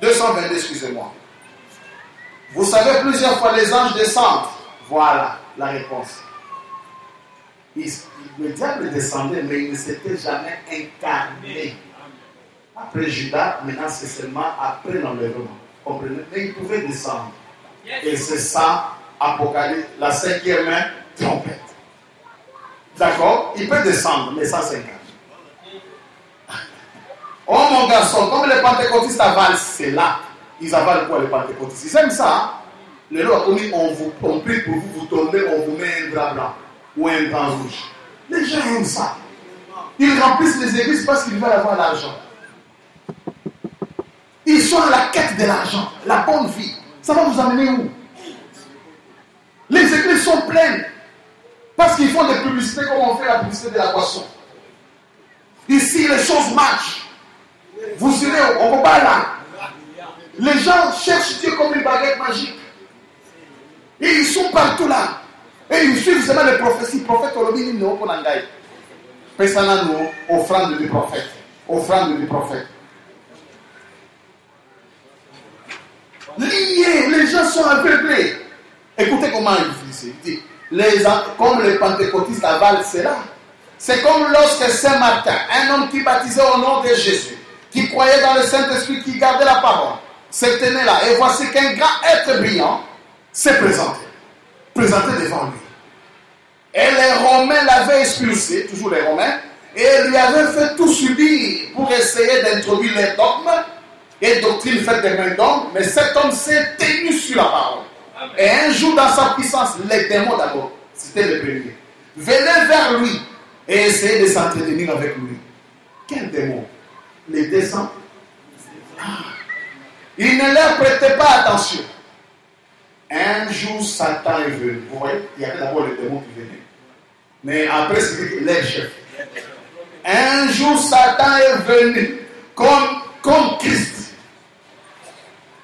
222, excusez-moi. Vous savez, plusieurs fois les anges descendent. Voilà la réponse. Le diable descendait, mais il ne s'était jamais incarné. Après Judas, maintenant c'est seulement après l'enlèvement. Comprenez? Mais il pouvait descendre. Et c'est ça, Apocalypse, la 5e trompette. D'accord? Il peut descendre, mais ça s'incarne. Oh mon garçon, comme les pentecôtistes avalent, c'est là. Ils avalent quoi les pentecôtistes? Ils aiment ça. Hein? Le roi a commis, on prie pour vous, vous tombez, on vous met un drap blanc ou un drap rouge. Les gens aiment ça. Ils remplissent les églises parce qu'ils veulent avoir l'argent. Ils sont à la quête de l'argent, la bonne vie. Ça va vous amener où? Les églises sont pleines parce qu'ils font des publicités comme on fait la publicité de la boisson. Ici, les choses marchent. Vous serez au combat là. Les gens cherchent Dieu comme une baguette magique. Et ils sont partout là. Et ils suivent seulement les prophéties. Prophète Olobini no Konangai. Pesana no, offrande du prophète. Offrande du prophète. Liés, les gens sont aveuglés. Écoutez comment il dit. Comme les pentecôtistes avalent cela. C'est comme lorsque Saint Martin, un homme qui baptisait au nom de Jésus, qui croyait dans le Saint-Esprit, qui gardait la parole, se tenait là. Et voici qu'un grand être brillant s'est présenté devant lui. Et les Romains l'avaient expulsé, toujours les Romains, et lui avaient fait tout subir pour essayer d'introduire les dogmes et doctrines faites des mains d'hommes, mais cet homme s'est tenu sur la parole. Et un jour, dans sa puissance, les démons d'abord, c'était le premier, venaient vers lui et essayaient de s'entretenir avec lui. Quel démon? Les descendants. Il ne leur prêtait pas attention. Un jour, Satan est venu. Vous voyez, il y avait d'abord le démon qui venait. Mais après, c'était les chefs. Un jour, Satan est venu comme Christ,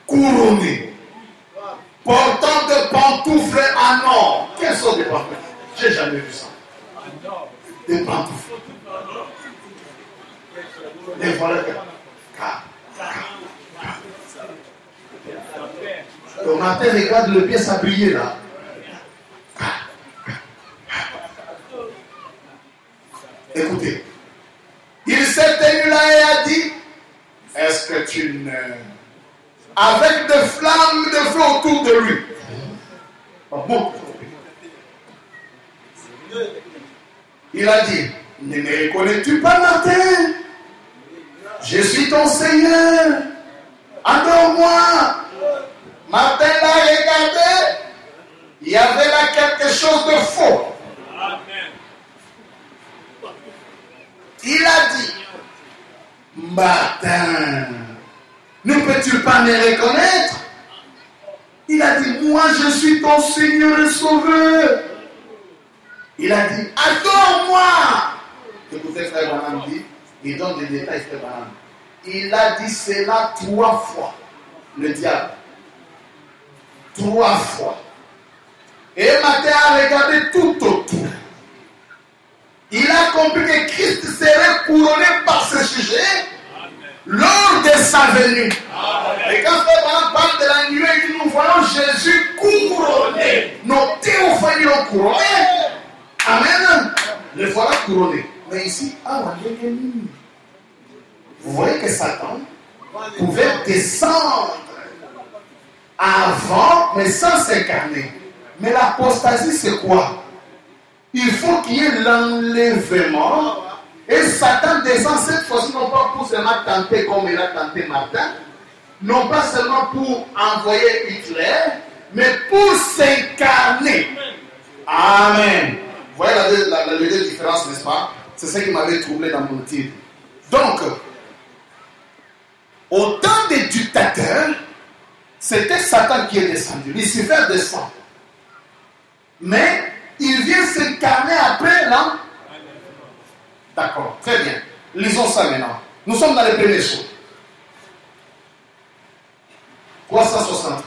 couronné, portant des pantoufles en or. Quelles sont des pantoufles? J'ai jamais vu ça. Des pantoufles. Des volets. Le matin, regarde le pied s'habiller là. Écoutez, il s'est tenu là et a dit, est-ce que tu ne... Avec des flammes de feu autour de lui. Bon. Il a dit, ne me reconnais-tu pas, Martin? Je suis ton Seigneur. Adore-moi. Martin l'a regardé. Il y avait là quelque chose de faux. Il a dit, Martin, ne peux-tu pas me reconnaître? Il a dit, moi je suis ton Seigneur et Sauveur. Il a dit, adore-moi. Écoutez, frère Branham dit, il donne des détails, frère Branham. Il a dit cela 3 fois, le diable. 3 fois. Et Martin a regardé tout autour. Il a compris que Christ serait couronné par ce sujet lors de sa venue. Et quand on parle de la nuée, nous voyons Jésus couronné. Nos théophanies l'ont couronné. Amen. Le voilà couronné. Mais ici, vous voyez que Satan pouvait descendre avant, mais sans s'incarner. Mais l'apostasie, c'est quoi? Il faut qu'il y ait l'enlèvement. Et Satan descend cette fois-ci, non pas pour seulement tenter comme il a tenté Martin, non pas seulement pour envoyer Hitler, mais pour s'incarner. Amen. Vous voyez la différence, n'est-ce pas? C'est ça qui m'avait troublé dans mon titre. Donc, au temps des dictateurs, c'était Satan qui est descendu. Lucifer descend. Mais il vient s'incarner après, non? D'accord, très bien. Lisons ça maintenant. Nous sommes dans les premiers sauts. 363.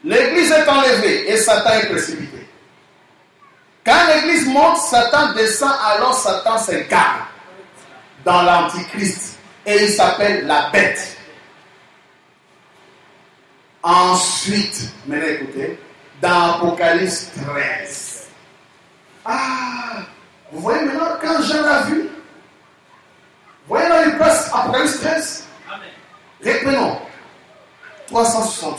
L'église est enlevée et Satan est précipité. Quand l'église monte, Satan descend, alors Satan s'incarne dans l'antichrist et il s'appelle la bête. Ensuite, maintenant écoutez, dans Apocalypse 13. Ah, vous voyez maintenant quand Jean l'a vu, vous voyez là il passe Apocalypse 13. Reprenons. 363.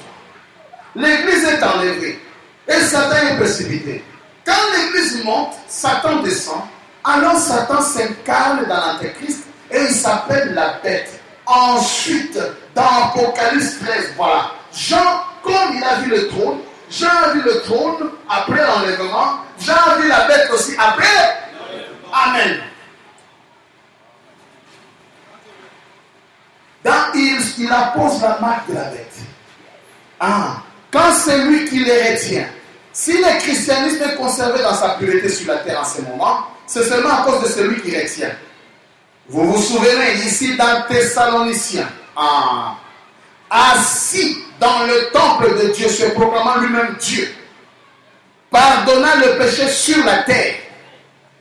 L'église est enlevée et Satan est précipité. Quand l'église monte, Satan descend, alors Satan s'incarne dans l'antéchrist et il s'appelle la bête. Ensuite, dans Apocalypse 13, voilà. Jean, comme il a vu le trône, Jean a vu le trône après l'enlèvement, Jean a vu la bête aussi après. Amen. Il appose la marque de la bête. Ah, quand c'est lui qui les retient, si le christianisme est conservé dans sa pureté sur la terre en ce moment, c'est seulement à cause de celui qui retient. Vous vous souvenez ici dans Thessaloniciens, assis dans le temple de Dieu, se proclamant lui-même Dieu, pardonnant le péché sur la terre,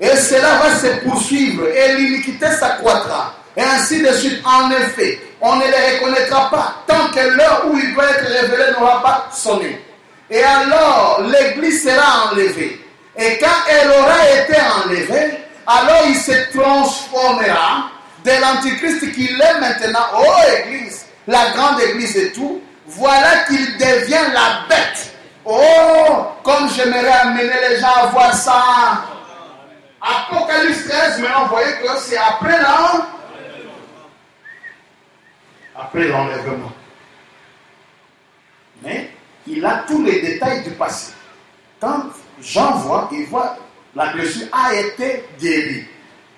et cela va se poursuivre, et l'iniquité s'accroîtra, et ainsi de suite. En effet, on ne les reconnaîtra pas tant que l'heure où il doit être révélé n'aura pas sonné. Et alors, l'église sera enlevée. Et quand elle aura été enlevée, alors il se transformera de l'antichrist qu'il est maintenant, église, la grande église et tout, voilà qu'il devient la bête. Oh, comme j'aimerais amener les gens à voir ça. Apocalypse 13, maintenant vous voyez que c'est après l'enlèvement. il a tous les détails du passé. Quand Jean voit, il voit la blessure a été guérie.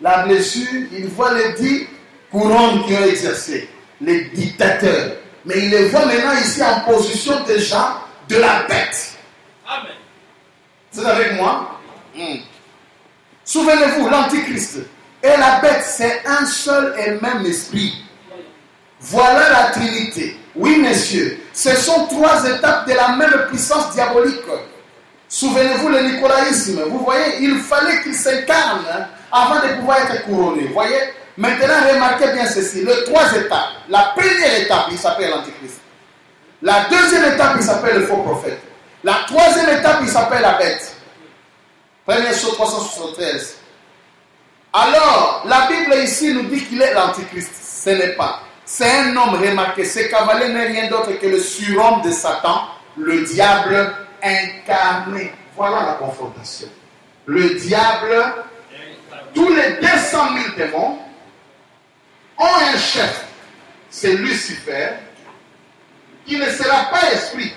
La blessure, il voit les 10 couronnes qui ont exercé, les dictateurs. Mais il les voit maintenant ici en position déjà de la bête. Amen. Vous êtes avec moi? Souvenez-vous, l'Antichrist et la bête, c'est un seul et même esprit. Voilà la Trinité. Oui, messieurs, ce sont 3 étapes de la même puissance diabolique. Souvenez-vous le nicolaïsme. Vous voyez, il fallait qu'il s'incarne avant de pouvoir être couronné. Vous voyez? Maintenant, remarquez bien ceci. Les 3 étapes. La première étape, il s'appelle l'Antichrist. La deuxième étape, il s'appelle le faux prophète. La troisième étape, il s'appelle la bête. Première chose 373. Alors, la Bible ici nous dit qu'il est l'Antichrist. Ce n'est pas. C'est un homme, remarqué. Ce cavalier n'est rien d'autre que le surhomme de Satan, le diable incarné. Voilà la confrontation. Le diable, tous les 200 000 démons ont un chef. C'est Lucifer, qui ne sera pas esprit,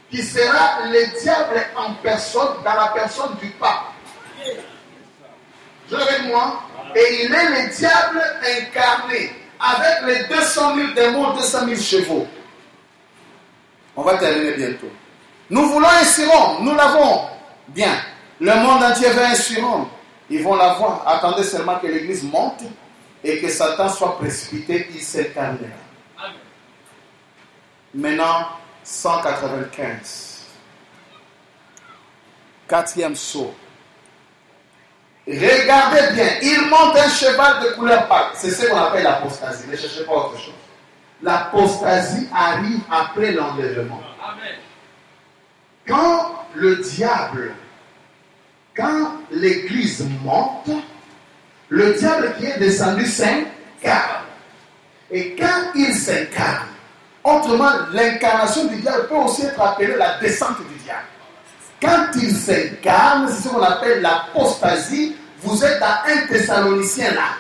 qui sera le diable en personne, dans la personne du pape. Vous êtes avec moi? Et il est le diable incarné, avec les 200 000 démons, 200 000 chevaux. On va terminer bientôt. Nous voulons un surhomme, nous l'avons. Bien. Le monde entier veut un surhomme. Ils vont l'avoir. Attendez seulement que l'Église monte et que Satan soit précipité, il s'incarnera. Maintenant, 195. 4e saut. Regardez bien, il monte un cheval de couleur pâle. C'est ce qu'on appelle l'apostasie. Ne cherchez pas autre chose. L'apostasie arrive après l'enlèvement. Quand le diable, quand l'Église monte, le diable qui est descendu s'incarne. Et quand il s'incarne, autrement, l'incarnation du diable peut aussi être appelée la descente du diable. Quand il s'incarne, c'est ce qu'on appelle l'apostasie. Vous êtes dans 1 Thessaloniciens là.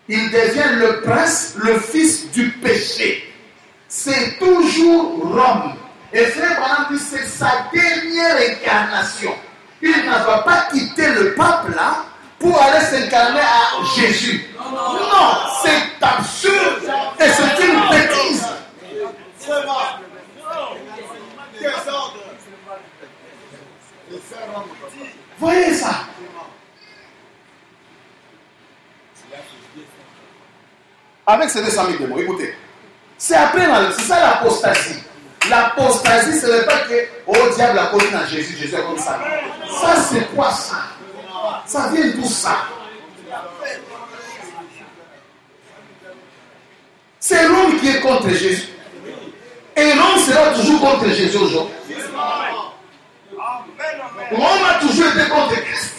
Il devient le prince, le fils du péché. C'est toujours Rome. Et frère Branham dit c'est sa dernière incarnation. Il ne va pas quitter le pape là pour aller s'incarner à Jésus. Non, c'est absurde et c'est une bêtise. Voyez ça. Avec ces 200 000 démons, écoutez. C'est après, c'est ça l'apostasie. L'apostasie, ce n'est pas que, oh diable a connu dans Jésus, Jésus est comme ça. Ça, c'est quoi ça? Ça vient d'où ça? C'est Rome qui est contre Jésus. Et Rome sera toujours contre Jésus aujourd'hui. Rome a toujours été contre Christ.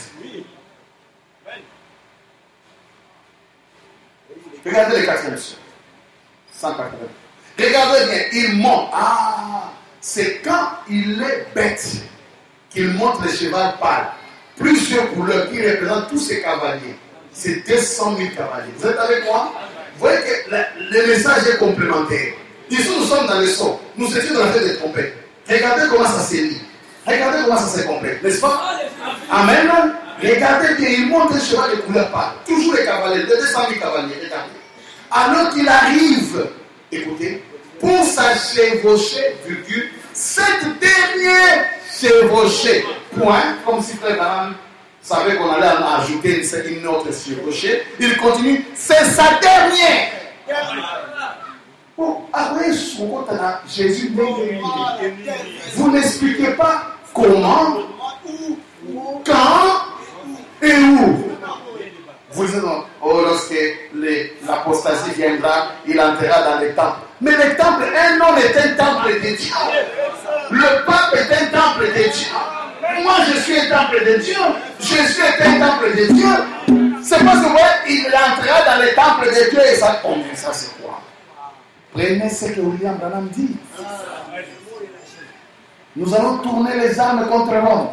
Regardez les 4e saut. 180. Regardez bien, il monte. Ah, c'est quand il est bête qu'il monte le cheval pâle. Plusieurs couleurs qui représentent tous ces cavaliers. C'est 200 000 cavaliers. Vous êtes avec moi? Vous voyez que le message est complémentaire. Ici, nous sommes dans le son. Nous étions dans la fête des trompettes. Regardez comment ça se lit. Regardez comment ça se complète. N'est-ce pas? Amen. Regardez bien, il monte un cheval de couleur pâle. Toujours les cavaliers, les 200 000 cavaliers. Regardez. Alors qu'il arrive, écoutez, pour s'achevaucher, virgule, cette dernière chevauchée, point, comme si Frère Branham savait qu'on allait en ajouter une autre chevauchée, il continue, c'est sa dernière. Oh, après, Jésus, vous n'expliquez pas comment, quand et où. Vous dites, oh, lorsque l'apostasie viendra, il entrera dans les temples. Mais les temples, un homme est un temple de Dieu. Le pape est un temple de Dieu. Moi, je suis un temple de Dieu. Jésus est un temple de Dieu. C'est parce que il entrera dans les temples de Dieu et ça, oh, mais ça c'est quoi? Prenez ce que William Branham dit. Nous allons tourner les armes contre Rome.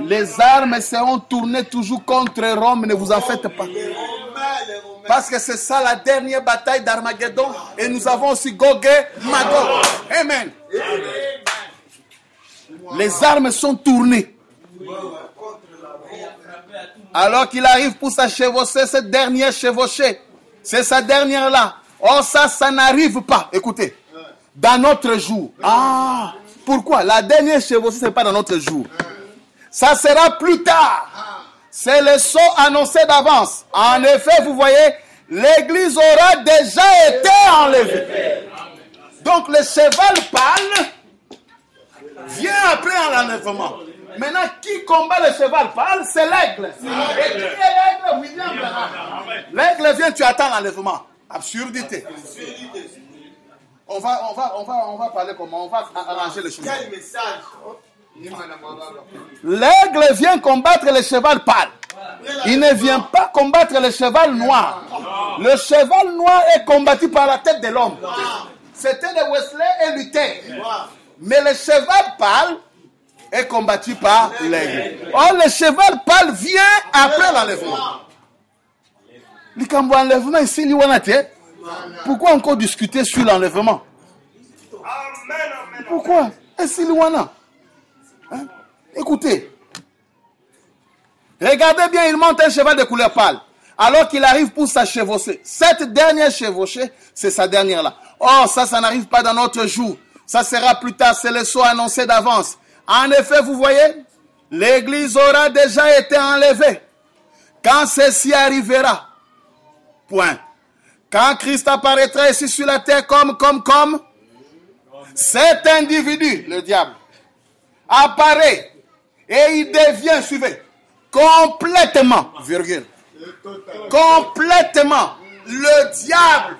Les armes seront tournées toujours contre Rome, ne vous en faites pas. Parce que c'est ça la dernière bataille d'Armageddon. Et nous avons aussi Gog et Magog. Amen. Les armes sont tournées. Alors qu'il arrive pour sa chevauchée, cette dernière chevauchée. C'est sa dernière là. Oh, ça n'arrive pas. Écoutez. Dans notre jour. Ah, pourquoi? La dernière chevauchée, ce n'est pas dans notre jour. Ça sera plus tard. C'est le saut annoncé d'avance. En effet, vous voyez, l'église aura déjà été enlevée. Donc le cheval pâle vient après l'enlèvement. Maintenant, qui combat le cheval pâle? C'est l'aigle. Et qui est l'aigle? William Branham. L'aigle vient, tu attends l'enlèvement. Absurdité. On va parler comment? On va arranger les choses. Quel message? L'aigle vient combattre le cheval pâle. Il ne vient pas combattre le cheval noir. Le cheval noir est combattu par la tête de l'homme. C'était de Wesley et Luther. Mais le cheval pâle est combattu par l'aigle. Or, le cheval pâle vient après l'enlèvement. L'enlèvement ici, pourquoi encore discuter sur l'enlèvement? Pourquoi? Hein? Écoutez. Regardez bien, il monte un cheval de couleur pâle. Alors qu'il arrive pour sa chevauchée. Cette dernière chevauchée, c'est sa dernière là. Oh, ça n'arrive pas dans notre jour. Ça sera plus tard, c'est le saut annoncé d'avance. En effet, vous voyez, l'église aura déjà été enlevée. Quand ceci arrivera, point. Quand Christ apparaîtra ici sur la terre comme cet individu, le diable, apparaît et il devient, suivez, complètement, virgule, complètement le diable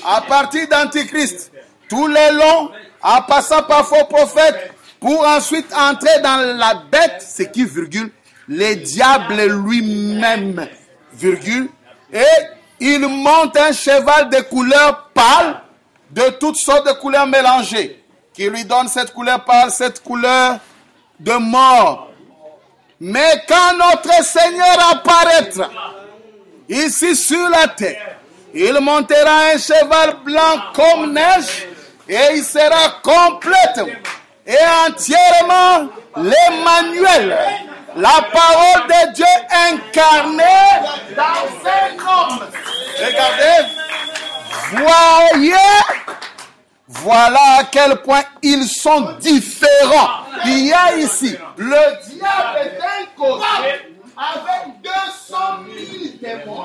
à partir d'Antichrist, tout le long, en passant par faux prophètes, pour ensuite entrer dans la bête, c'est qui, virgule, le diable lui-même, virgule, et il monte un cheval de couleur pâle, de toutes sortes de couleurs mélangées, qui lui donne cette couleur pâle, cette couleur de mort. Mais quand notre Seigneur apparaîtra ici sur la terre, il montera un cheval blanc comme neige et il sera complètement et entièrement l'Emmanuel, la parole de Dieu incarnée dans un homme. Regardez, voilà à quel point ils sont différents. Il y a ici le diable d'un côté avec 200 000 démons.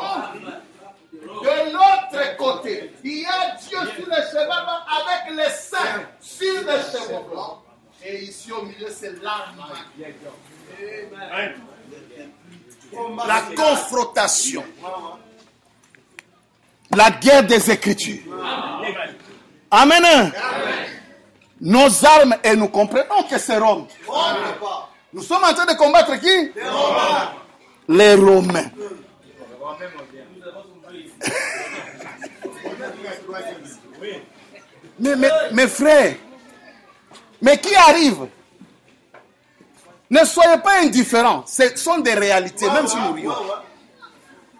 De l'autre côté, il y a Dieu sur le cheval blanc avec les saints sur le cheval blanc. Et ici au milieu, c'est l'arme. La confrontation. La guerre des Écritures. Amen. Amen. Nos armes, et nous comprenons que c'est Rome. Nous sommes en train de combattre qui? Les Romains. Mes frères, mais qui arrive? Ne soyez pas indifférents. Ce sont des réalités, même si nous rions.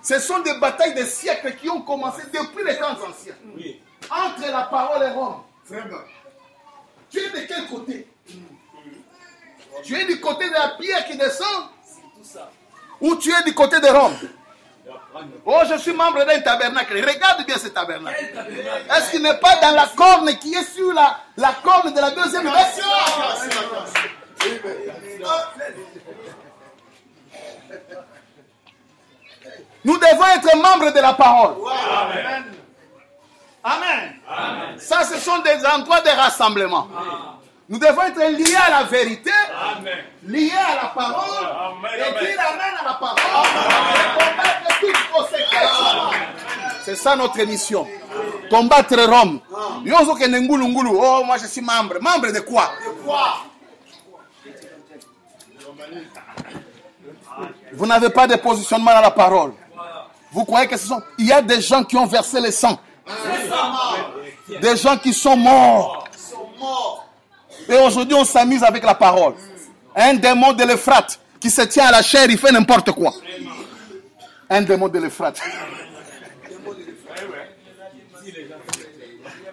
Ce sont des batailles de siècles qui ont commencé depuis les temps anciens. Entre la parole et Rome. Tu es de quel côté? Tu es du côté de la pierre qui descend? Ou tu es du côté de Rome? Oh, je suis membre d'un tabernacle. Regarde bien ce tabernacle. Est-ce qu'il n'est pas dans la corne qui est sur la corne de la deuxième version? Nous devons être membres de la parole. Amen. Amen. Amen. Ça, ce sont des endroits de rassemblement. Nous devons être liés à la vérité, liés à la parole, et dire amen à la parole, et combattre toute conséquence. C'est ça notre mission. Combattre Rome. Oh, moi je suis membre. Membre de quoi? Vous n'avez pas de positionnement dans la parole. Vous croyez que ce sont... Il y a des gens qui ont versé le sang. Des gens qui sont morts. Et aujourd'hui, on s'amuse avec la parole. Un démon de l'Euphrate qui se tient à la chair, il fait n'importe quoi. Un démon de l'Euphrate.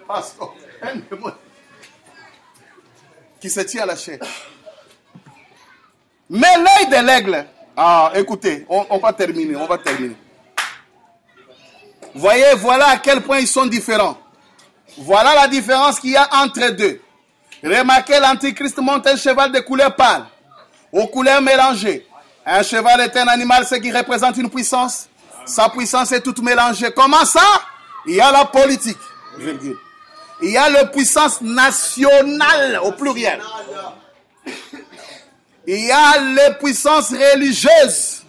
Pasteur, un démon qui se tient à la chair. Mais l'œil de l'aigle. Ah, écoutez, on va terminer. Voyez, voilà à quel point ils sont différents. Voilà la différence qu'il y a entre deux. Remarquez, l'Antichrist monte un cheval de couleur pâle, aux couleurs mélangées. Un cheval est un animal, ce qui représente une puissance. Sa puissance est toute mélangée. Comment ça? Il y a la politique, virgule. Il y a la puissance nationale, au pluriel. Il y a les puissances religieuses.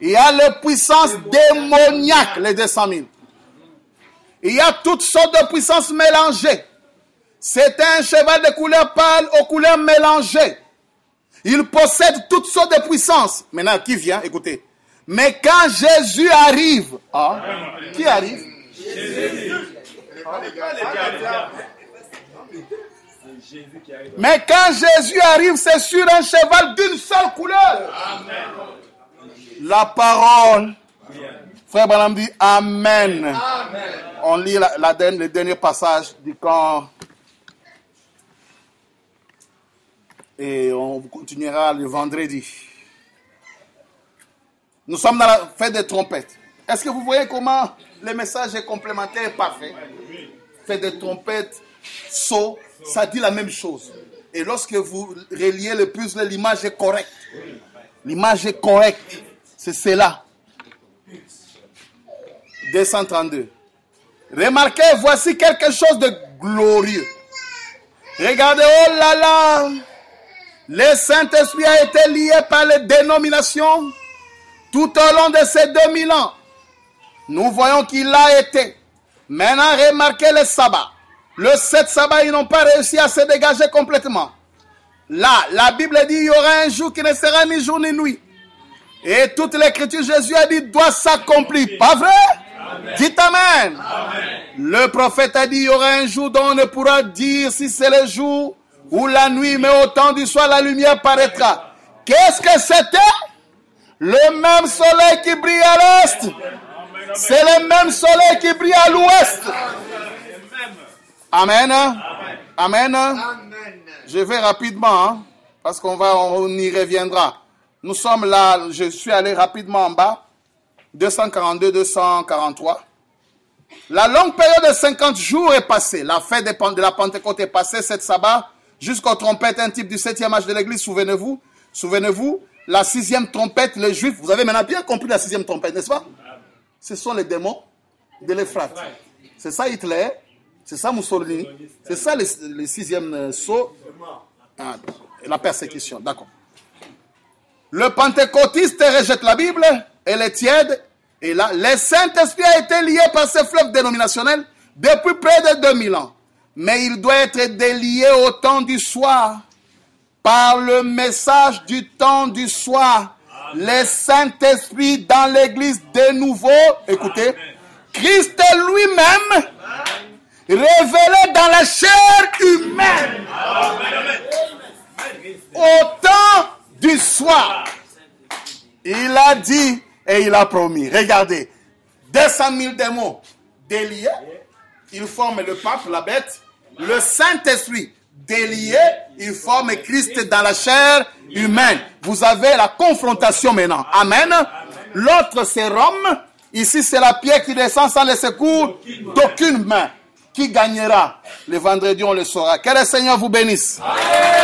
Il y a les puissances démoniaques, les 200 000. Il y a toutes sortes de puissances mélangées. C'est un cheval de couleur pâle aux couleurs mélangées. Il possède toutes sortes de puissances. Maintenant, qui vient? Écoutez. Mais quand Jésus arrive, qui arrive? Jésus. Mais quand Jésus arrive, c'est sur un cheval d'une seule couleur. Amen. La parole. Frère Branham dit Amen. Amen. On lit le dernier passage du camp. Et on continuera le vendredi. Nous sommes dans la fête des trompettes. Est-ce que vous voyez comment le message est complémentaire et parfait? Fête des trompettes, sceaux, ça dit la même chose. Et lorsque vous reliez le puzzle, l'image est correcte. L'image est correcte. C'est cela. 232. Remarquez, voici quelque chose de glorieux. Regardez, oh là là. Le Saint-Esprit a été lié par les dénominations tout au long de ces 2000 ans. Nous voyons qu'il a été. Maintenant, remarquez le sabbat. Le 7 sabbat, ils n'ont pas réussi à se dégager complètement. Là, la Bible dit qu'il y aura un jour qui ne sera ni jour ni nuit. Et toute l'écriture, Jésus a dit, doit s'accomplir. Pas vrai? Amen. Dites Amen. Amen. Le prophète a dit, il y aura un jour dont on ne pourra dire si c'est le jour ou la nuit, mais au temps du soir, la lumière paraîtra. Qu'est-ce que c'était? Le même soleil qui brille à l'est. C'est le même soleil qui brille à l'ouest. Amen. Amen. Amen. Je vais rapidement, parce on y reviendra. Nous sommes là, je suis allé rapidement en bas. 242, 243. La longue période de 50 jours est passée. La fête de la Pentecôte est passée, 7 sabbats, jusqu'aux trompettes, un type du 7e âge de l'Église, souvenez-vous. Souvenez-vous, la 6e trompette, les Juifs, vous avez maintenant bien compris la 6e trompette, n'est-ce pas? Ce sont les démons de l'Euphrate. C'est ça Hitler, c'est ça Mussolini, c'est ça le 6e sceau, la persécution, d'accord. Le pentecôtiste rejette la Bible, elle est tiède, et là, le Saint-Esprit a été lié par ce fleuve dénominationnel depuis près de 2000 ans. Mais il doit être délié au temps du soir, par le message du temps du soir. Le Saint-Esprit dans l'Église de nouveau, écoutez, Amen. Christ lui-même, révélé dans la chair humaine, Amen. Au temps du soir. Il a dit et il a promis. Regardez, 200 000 démons déliés, ils forment le pape, la bête, le Saint-Esprit délié, il forme Christ dans la chair humaine. Vous avez la confrontation maintenant. Amen. L'autre c'est Rome. Ici c'est la pierre qui descend sans le secours d'aucune main. Qui gagnera? Le vendredi on le saura. Que le Seigneur vous bénisse. Amen.